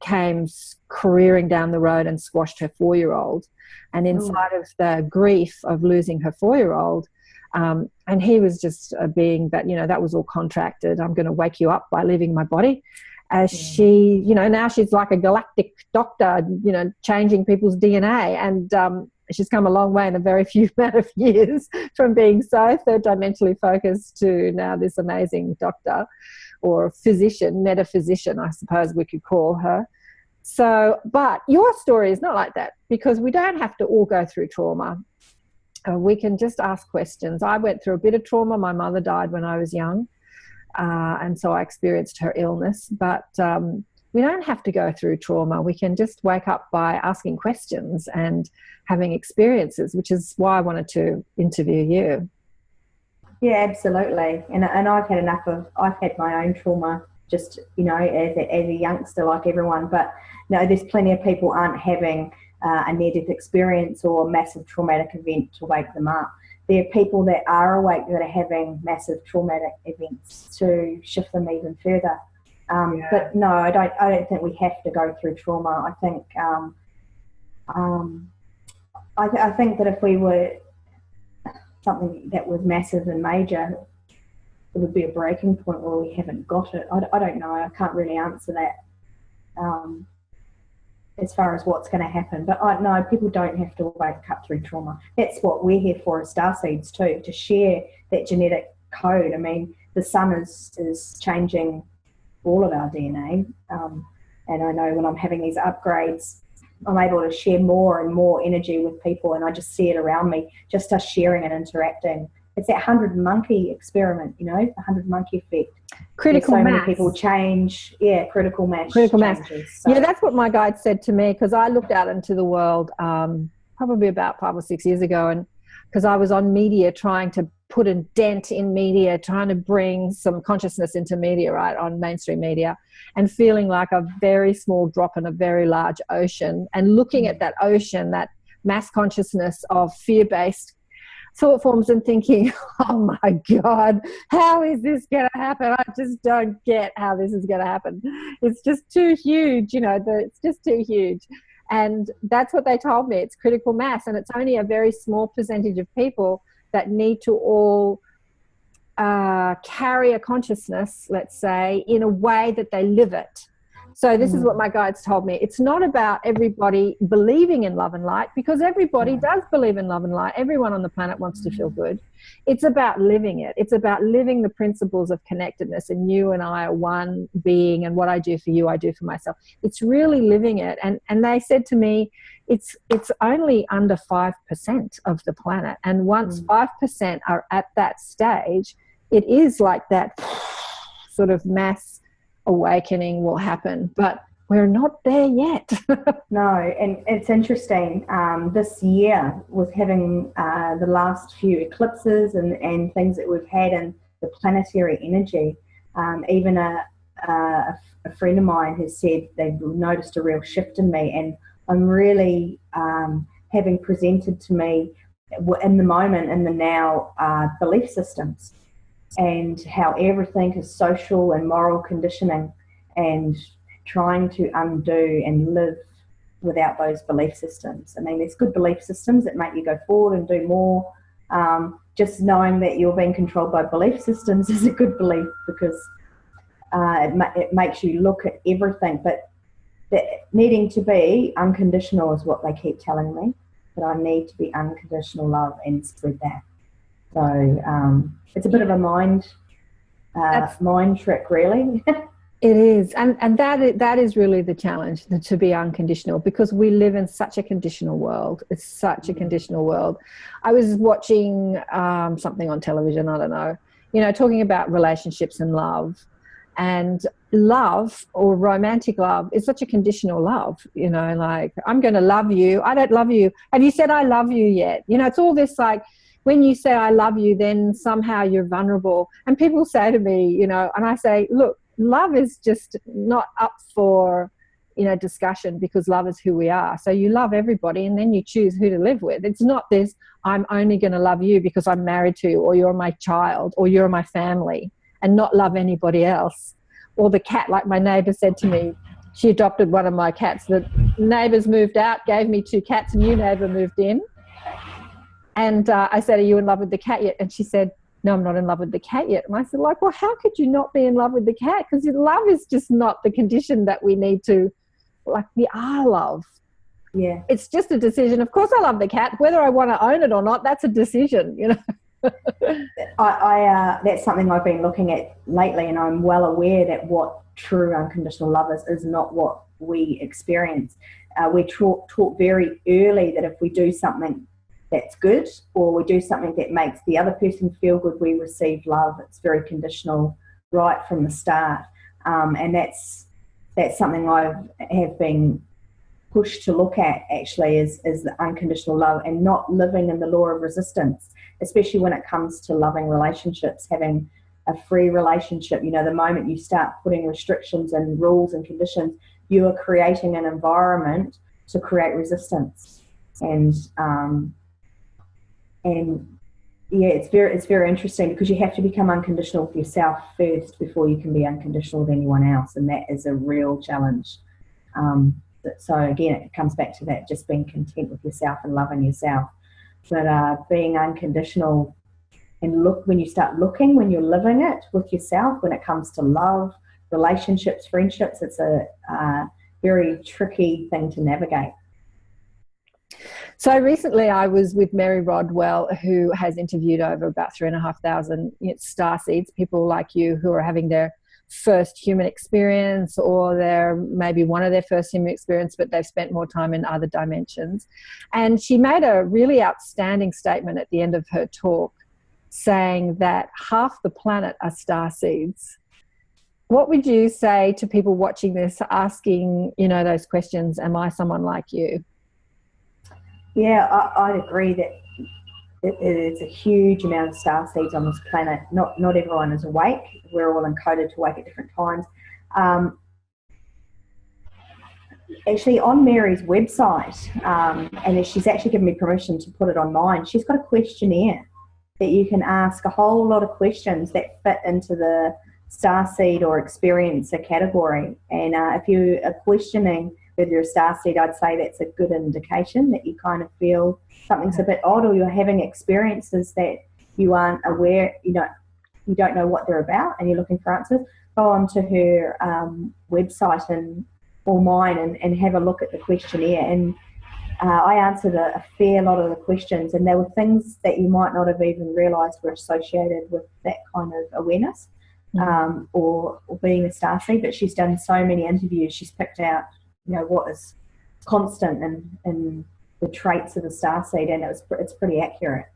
came careering down the road and squashed her 4-year-old. And inside of the grief of losing her 4-year-old, and he was just being that, that was all contracted. I'm going to wake you up by leaving my body. As she, now she's like a galactic doctor, changing people's DNA. And she's come a long way in a very few amount of years, from being so third-dimensionally focused to now this amazing doctor or physician, metaphysician, I suppose we could call her. So, but your story is not like that, because we don't have to all go through trauma. We can just ask questions. I went through a bit of trauma. My mother died when I was young. And so I experienced her illness, but we don't have to go through trauma. We can just wake up by asking questions and having experiences, which is why I wanted to interview you. Yeah, absolutely. And I've had I've had my own trauma, just, as a youngster like everyone, but there's plenty of people aren't having a near-death experience or a massive traumatic event to wake them up. There are people that are awake that are having massive traumatic events to shift them even further. But no, I don't think we have to go through trauma. I think I think that if we were something that was massive and major, it would be a breaking point where we haven't got it. I don't know. I can't really answer that as far as what's going to happen. But no, people don't have to wake up through trauma. That's what we're here for as StarSeeds too, to share that genetic code. I mean, the sun is changing all of our DNA. And I know when I'm having these upgrades, I'm able to share more and more energy with people, and I just see it around me, just us sharing and interacting. It's that 100 monkey experiment, the 100 monkey effect. Critical mass. Many people change. Yeah, critical mass. Critical mass. So. Yeah, that's what my guide said to me, because I looked out into the world probably about 5 or 6 years ago, and because I was on media trying to put a dent in media, trying to bring some consciousness into media, right, on mainstream media, and feeling like a very small drop in a very large ocean, and looking at that ocean, that mass consciousness of fear-based thought forms, and thinking, oh my God, how is this going to happen? I just don't get how this is going to happen. It's just too huge, it's just too huge. And that's what they told me. It's critical mass, and it's only a very small percentage of people that need to all carry a consciousness, let's say, in a way that they live it. So this is what my guides told me. It's not about everybody believing in love and light, because everybody does believe in love and light. Everyone on the planet wants to feel good. It's about living it. It's about living the principles of connectedness, and you and I are one being, and what I do for you, I do for myself. It's really living it. And they said to me, it's only under 5% of the planet. And once 5% are at that stage, it is like that sort of mass awakening will happen. But we're not there yet. No, and it's interesting. This year, with having the last few eclipses and things that we've had in the planetary energy, even a friend of mine has said they've noticed a real shift in me, and I'm really having presented to me in the moment, in the now, belief systems, and how everything is social and moral conditioning, and trying to undo and live without those belief systems. I mean, there's good belief systems that make you go forward and do more. Just knowing that you're being controlled by belief systems is a good belief, because it makes you look at everything. But needing to be unconditional is what they keep telling me, that I need to be unconditional love and spread that. So it's a bit of a mind trick, really. It is, and that is really the challenge, to be unconditional, because we live in such a conditional world. It's such a conditional world. I was watching something on television, I don't know, talking about relationships and love. And love, or romantic love, is such a conditional love, like, I'm going to love you. I don't love you. Have you said I love you yet? It's all this, like, when you say I love you, then somehow you're vulnerable. And people say to me, and I say, look, love is just not up for, discussion, because love is who we are. So you love everybody, and then you choose who to live with. It's not this, I'm only going to love you because I'm married to you, or you're my child, or you're my family, and not love anybody else. Or the cat, like my neighbour said to me, she adopted one of my cats. The neighbours moved out, gave me 2 cats, a new neighbour moved in. And I said, are you in love with the cat yet? And she said, no, I'm not in love with the cat yet. And I said, like, well, how could you not be in love with the cat? Because love is just not the condition that we need to, like, we are love. Yeah. It's just a decision. Of course I love the cat. Whether I want to own it or not, that's a decision, That's something I've been looking at lately, and I'm well aware that what true unconditional love is not what we experience. We're taught very early that if we do something that's good, or we do something that makes the other person feel good, we receive love. It's very conditional right from the start, and that's something I have been pushed to look at, actually, is the unconditional love, and not living in the law of resistance, especially when it comes to loving relationships, having a free relationship. The moment you start putting restrictions and rules and conditions, you are creating an environment to create resistance. And yeah, it's very interesting, because you have to become unconditional with yourself first before you can be unconditional with anyone else, and that is a real challenge. So again, it comes back to that, just being content with yourself and loving yourself. But being unconditional, and when you're living it with yourself, when it comes to love, relationships, friendships, it's a very tricky thing to navigate. So recently I was with Mary Rodwell, who has interviewed over about 3,500 StarSeeds, people like you who are having their first human experience, or they're maybe one of their first human experience, but they've spent more time in other dimensions. And she made a really outstanding statement at the end of her talk, saying that half the planet are starseeds. What would you say to people watching this, asking, those questions, am I someone like you? Yeah, I'd agree that it's a huge amount of starseeds on this planet. Not everyone is awake. We're all encoded to wake at different times. Actually, on Mary's website, and she's actually given me permission to put it on mine, she's got a questionnaire that you can ask a whole lot of questions that fit into the starseed or experiencer category. And if you are questioning whether you're a starseed, I'd say that's a good indication that you kind of feel something's a bit odd, or you're having experiences that you aren't aware, you you don't know what they're about and you're looking for answers, go onto her website or mine and have a look at the questionnaire. And I answered a fair lot of the questions, and there were things that you might not have even realised were associated with that kind of awareness or being a starseed. But she's done so many interviews, she's picked out, what is constant in the traits of a starseed, and it's pretty accurate.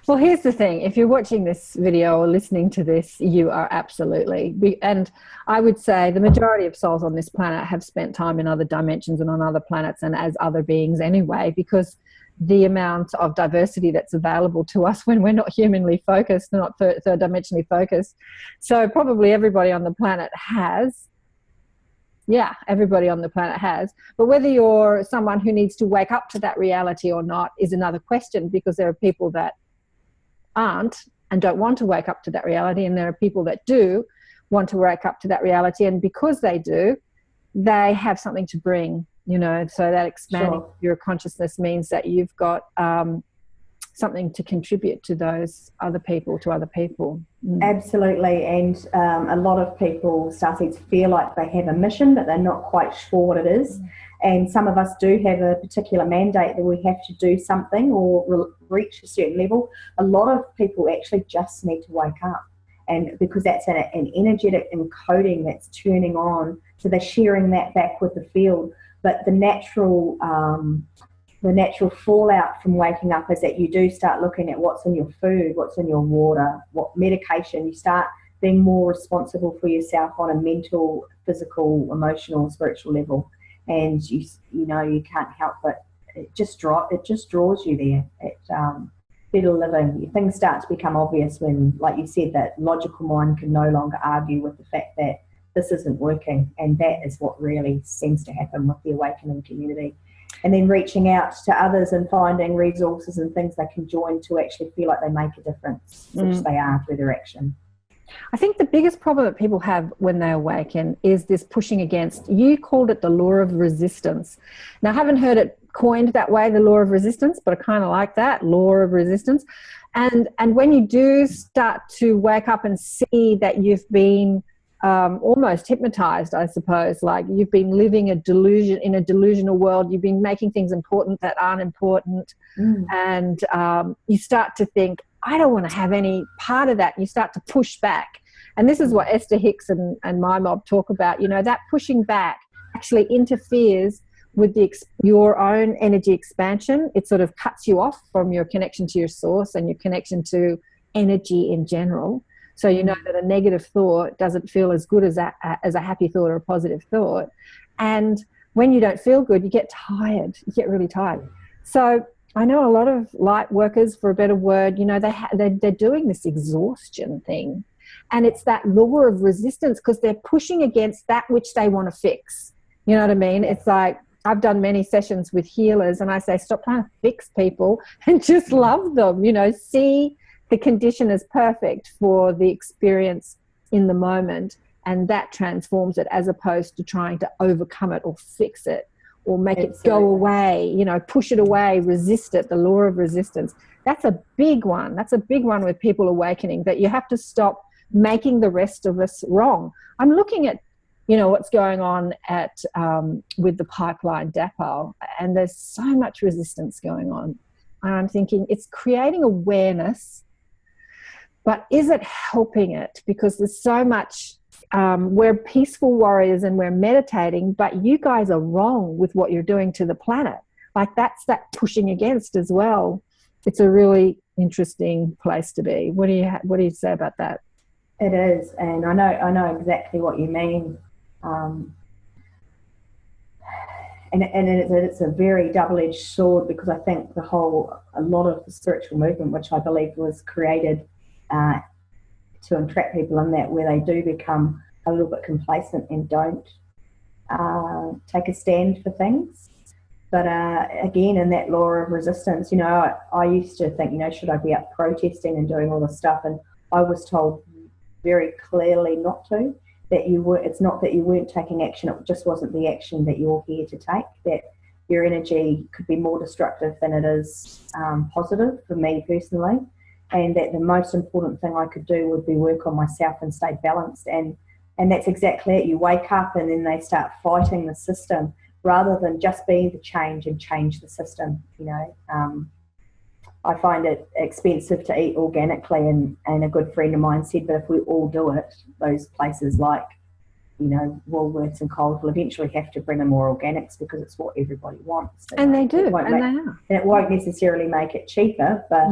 Well, here's the thing. If you're watching this video or listening to this, you are absolutely, and I would say the majority of souls on this planet have spent time in other dimensions and on other planets and as other beings anyway, because the amount of diversity that's available to us when we're not humanly focused, not third dimensionally focused. So probably everybody on the planet has. Yeah, everybody on the planet has. But whether you're someone who needs to wake up to that reality or not is another question, because there are people that aren't and don't want to wake up to that reality, and there are people that do want to wake up to that reality, and because they do, they have something to bring, so that expanding your consciousness means that you've got something to contribute to those other people, Absolutely. And a lot of people, starseeds, feel like they have a mission, but they're not quite sure what it is. And some of us do have a particular mandate that we have to do something or reach a certain level. A lot of people actually just need to wake up, and because that's an energetic encoding that's turning on, so they're sharing that back with the field. But the natural fallout from waking up is that you do start looking at what's in your food, what's in your water, what medication. You start being more responsible for yourself on a mental, physical, emotional, spiritual level. And you can't help but it just draws you there. Better living. Things start to become obvious when, like you said, that logical mind can no longer argue with the fact that this isn't working, and that is what really seems to happen with the awakening community. And then reaching out to others and finding resources and things they can join to actually feel like they make a difference, which they are through their action. I think the biggest problem that people have when they awaken is this pushing against. You called it the law of resistance. Now, I haven't heard it coined that way, the law of resistance, but I kind of like that, law of resistance. And when you do start to wake up and see that you've been almost hypnotized, I suppose, like you've been living in a delusional world, you've been making things important that aren't important, and you start to think, I don't want to have any part of that. You start to push back. And this is what Esther Hicks and my mob talk about. That pushing back actually interferes with your own energy expansion. It sort of cuts you off from your connection to your source and your connection to energy in general. So you know that a negative thought doesn't feel as good as a happy thought or a positive thought. And when you don't feel good, you get tired. You get really tired. So I know a lot of light workers, for a better word, they're doing this exhaustion thing. And it's that law of resistance, because they're pushing against that which they want to fix. You know what I mean? It's like, I've done many sessions with healers, and I say, stop trying to fix people and just love them. See the condition as perfect for the experience in the moment, and that transforms it, as opposed to trying to overcome it or fix it or make it go away, push it away, resist it, the law of resistance. That's a big one. That's a big one with people awakening, that you have to stop making the rest of us wrong. I'm looking at, what's going on with the pipeline depot, and there's so much resistance going on. And I'm thinking it's creating awareness, but is it helping it? Because there's so much, we're peaceful warriors and we're meditating, but you guys are wrong with what you're doing to the planet. Like that's that pushing against as well. It's a really interesting place to be. What do you say about that? It is, and I know exactly what you mean. And it's a very double-edged sword, because I think a lot of the spiritual movement, which I believe was created to entrap people in that, where they do become a little bit complacent and don't take a stand for things. But again, in that law of resistance, I used to think, should I be up protesting and doing all this stuff? And I was told very clearly not to. It's not that you weren't taking action, it just wasn't the action that you're here to take, that your energy could be more destructive than it is positive, for me personally. and that the most important thing I could do would be work on myself and stay balanced. And that's exactly it. You wake up and then they start fighting the system rather than just be the change and change the system. I find it expensive to eat organically, and a good friend of mine said, but if we all do it, those places like, Woolworths and Coles will eventually have to bring in more organics because it's what everybody wants. And they do, and they are. And it won't necessarily make it cheaper, but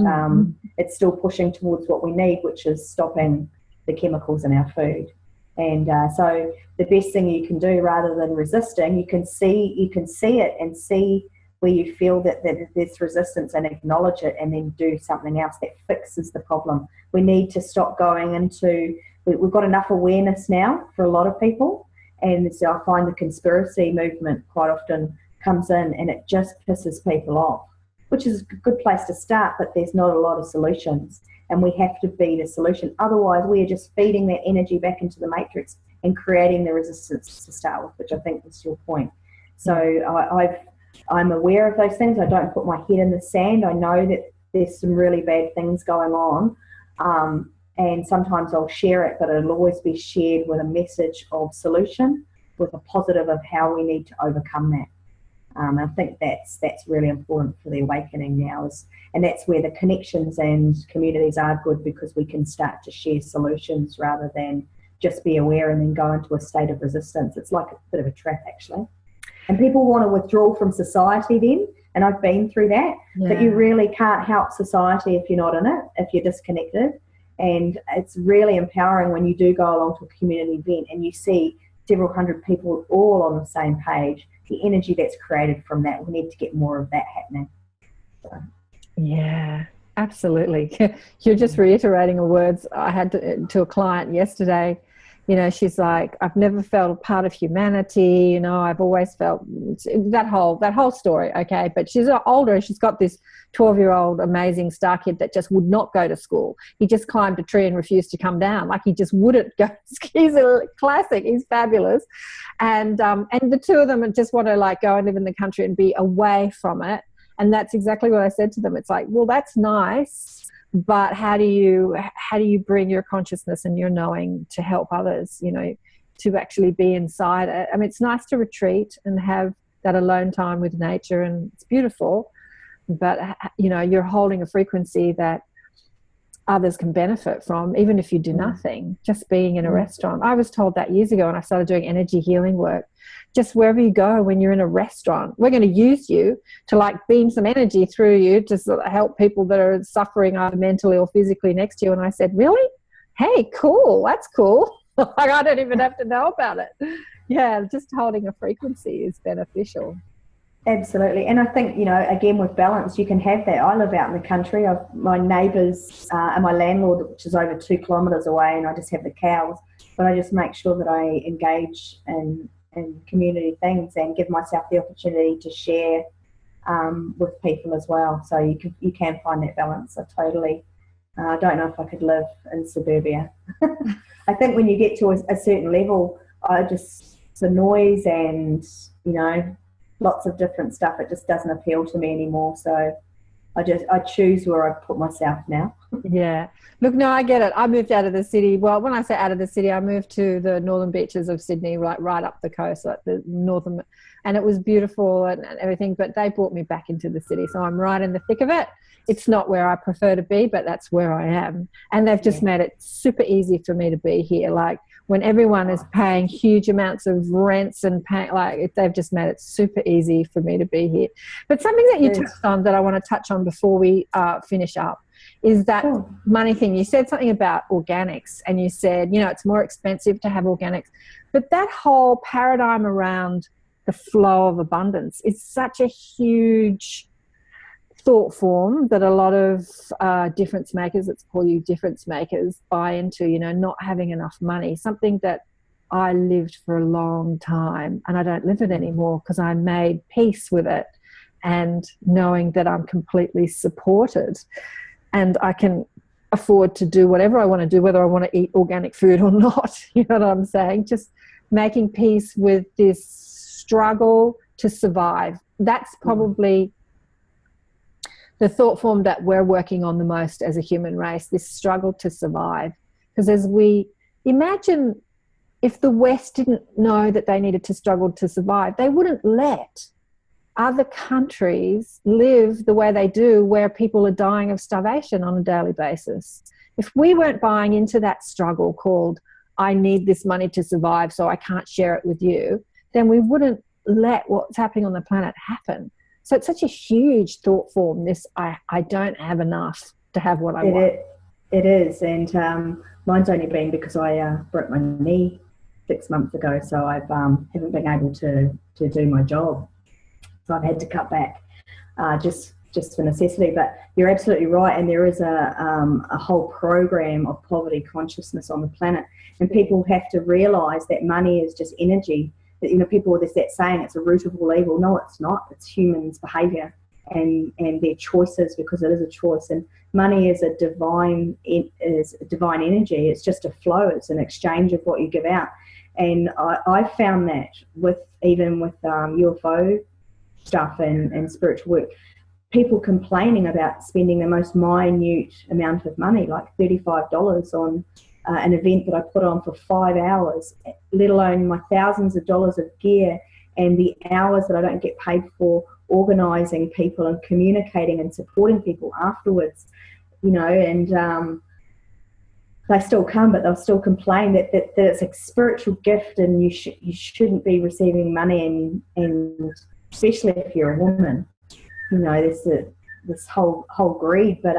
it's still pushing towards what we need, which is stopping the chemicals in our food. And so the best thing you can do, rather than resisting, you can see it and see where you feel that there's resistance and acknowledge it, and then do something else that fixes the problem. We need to stop going into, we've got enough awareness now for a lot of people, and so I find the conspiracy movement quite often comes in and it just pisses people off, which is a good place to start, but there's not a lot of solutions, and we have to be the solution. Otherwise, we are just feeding that energy back into the matrix and creating the resistance to start with, which I think is your point. So I'm aware of those things. I don't put my head in the sand. I know that there's some really bad things going on, and sometimes I'll share it, but it'll always be shared with a message of solution, with a positive of how we need to overcome that. I think that's really important for the awakening now, and that's where the connections and communities are good, because we can start to share solutions rather than just be aware and then go into a state of resistance. It's like a bit of a trap, actually. And people want to withdraw from society then, and I've been through that, but you really can't help society if you're not in it, if you're disconnected. And it's really empowering when you do go along to a community event and you see several hundred people all on the same page. The energy that's created from that, we need to get more of that happening. So. Yeah, absolutely. You're just reiterating the words I had to a client yesterday. She's like, I've never felt a part of humanity. I've always felt that whole story. Okay. But she's older and she's got this 12-year-old amazing star kid that just would not go to school. He just climbed a tree and refused to come down. Like, he just wouldn't go. He's a classic. He's fabulous. And the two of them just want to go and live in the country and be away from it. And that's exactly what I said to them. It's like, well, that's nice, but how do you bring your consciousness and your knowing to help others, to actually be inside it? I mean, it's nice to retreat and have that alone time with nature, and it's beautiful, but you're holding a frequency that others can benefit from, even if you do nothing, just being in a restaurant. I was told that years ago when I started doing energy healing work. Just wherever you go, when you're in a restaurant, we're going to use you to beam some energy through you to sort of help people that are suffering either mentally or physically next to you. And I said, really? Hey, cool. That's cool. I don't even have to know about it. Yeah, just holding a frequency is beneficial. Absolutely. And I think, again, with balance, you can have that. I live out in the country. My neighbours and my landlord, which is over 2 kilometres away, and I just have the cows. But I just make sure that I engage in community things and give myself the opportunity to share with people as well. So you can find that balance. I don't know if I could live in suburbia. I think when you get to a certain level, the noise and, lots of different stuff, it just doesn't appeal to me anymore. So I choose where I put myself now. Yeah. Look, no, I get it. I moved out of the city. Well, when I say out of the city, I moved to the northern beaches of Sydney, right up the coast, the northern, and it was beautiful and everything, but they brought me back into the city. So I'm right in the thick of it. It's not where I prefer to be, but that's where I am. And they've just made it super easy for me to be here. When everyone is paying huge amounts of rents and they've just made it super easy for me to be here. But something that you touched on that I want to touch on before we finish up is that money thing. You said something about organics, and you said, it's more expensive to have organics. But that whole paradigm around the flow of abundance is such a huge thought form that a lot of difference makers, let's call you difference makers, buy into, not having enough money, something that I lived for a long time, and I don't live it anymore because I made peace with it and knowing that I'm completely supported and I can afford to do whatever I want to do, whether I want to eat organic food or not. You know what I'm saying? Just making peace with this struggle to survive. That's probably the thought form that we're working on the most as a human race, this struggle to survive. Because as we imagine, if the West didn't know that they needed to struggle to survive, they wouldn't let other countries live the way they do, where people are dying of starvation on a daily basis. If we weren't buying into that struggle called, I need this money to survive, so I can't share it with you, then we wouldn't let what's happening on the planet happen. So it's such a huge thought form, this I don't have enough to have what I want. It is, and mine's only been because I broke my knee 6 months ago, so I haven't been able to do my job. So I've had to cut back just for necessity. But you're absolutely right, and there is a whole program of poverty consciousness on the planet, and people have to realise that money is just energy. That, you know, people, there's that saying, it's a root of all evil. No, it's not. It's humans' behaviour and their choices, because it is a choice. And money is a divine energy. It's just a flow. It's an exchange of what you give out. And I found that with UFO stuff and spiritual work, people complaining about spending the most minute amount of money, like $35 on an event that I put on for 5 hours, let alone my thousands of dollars of gear and the hours that I don't get paid for organising people and communicating and supporting people afterwards, you know. And they still come, but they'll still complain that it's a spiritual gift, and you shouldn't be receiving money, and especially if you're a woman, you know, there's this whole greed. But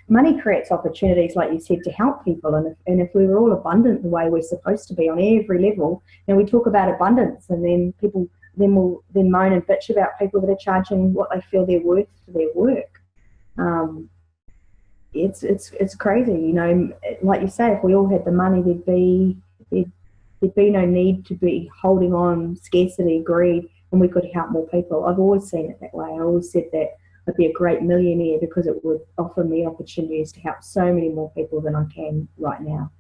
money creates opportunities, like you said, to help people. And if we were all abundant the way we're supposed to be on every level, and we talk about abundance, and then people will moan and bitch about people that are charging what they feel they're worth for their work. It's crazy, you know. Like you say, if we all had the money, there'd be no need to be holding on scarcity, greed, and we could help more people. I've always seen it that way. I always said that I'd be a great millionaire because it would offer me opportunities to help so many more people than I can right now.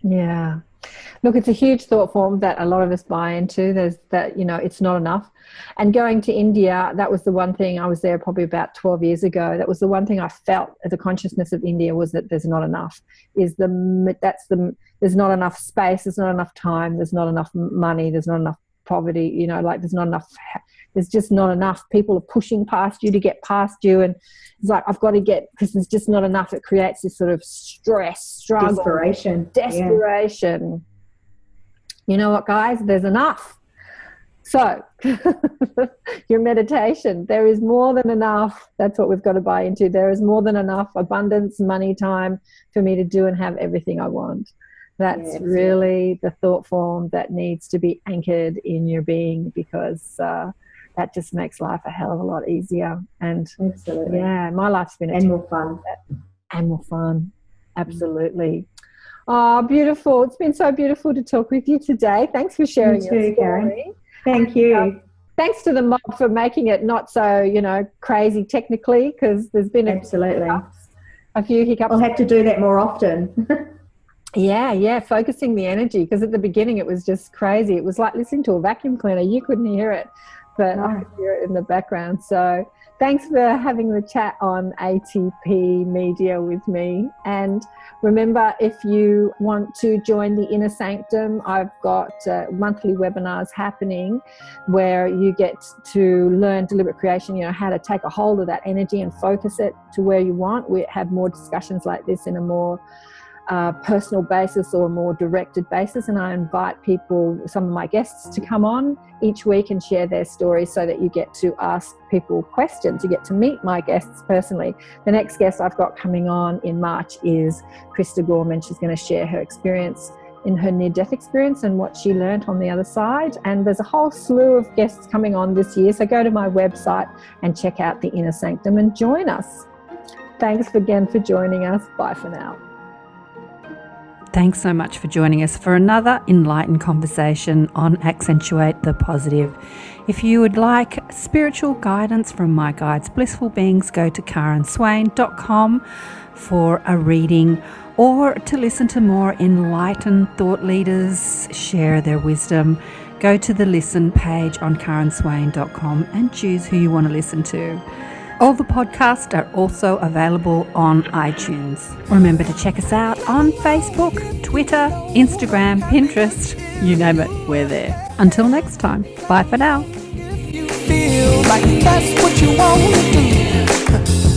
Yeah. Look, it's a huge thought form that a lot of us buy into. There's that, you know, it's not enough. And going to India, that was the one thing. I was there probably about 12 years ago. That was the one thing I felt at the consciousness of India, was that there's not enough. There's not enough space, there's not enough time, there's not enough money, there's not enough poverty, you know, like there's just not enough. People are pushing past you to get past you, and it's like, I've got to get, because there's just not enough. It creates this sort of stress, struggle, desperation. Yeah. You know what, guys? There's enough. So your meditation, there is more than enough. That's what we've got to buy into. There is more than enough abundance, money, time for me to do and have everything I want. That's really the thought form that needs to be anchored in your being, because that just makes life a hell of a lot easier. And absolutely, yeah, my life's been more fun. And more fun. Absolutely. Oh, beautiful. It's been so beautiful to talk with you today. Thanks for sharing your story. Karen. Thank you. Thanks to the mob for making it not so, you know, crazy technically, because there's been a few hiccups. I'll have to do that more often. Yeah, focusing the energy, because at the beginning it was just crazy. It was like listening to a vacuum cleaner. You couldn't hear it, but I could hear it in the background. So thanks for having the chat on ATP Media with me. And remember, if you want to join the Inner Sanctum, I've got monthly webinars happening where you get to learn deliberate creation, you know, how to take a hold of that energy and focus it to where you want. We have more discussions like this in a more personal basis or a more directed basis, and I invite people, some of my guests, to come on each week and share their stories, so that you get to ask people questions. You get to meet my guests personally. The next guest I've got coming on in March is Krista Gorman. She's going to share her experience in her near-death experience and what she learned on the other side. And there's a whole slew of guests coming on this year, so go to my website and check out the Inner Sanctum and join us. Thanks again for joining us. Bye for now. Thanks so much for joining us for another enlightened conversation on Accentuate the Positive. If you would like spiritual guidance from my guides, Blissful Beings, go to KarenSwain.com for a reading, or to listen to more enlightened thought leaders share their wisdom. Go to the listen page on KarenSwain.com and choose who you want to listen to. All the podcasts are also available on iTunes. Remember to check us out on Facebook, Twitter, Instagram, Pinterest, you name it, we're there. Until next time, bye for now. If you feel like that's what you want to do,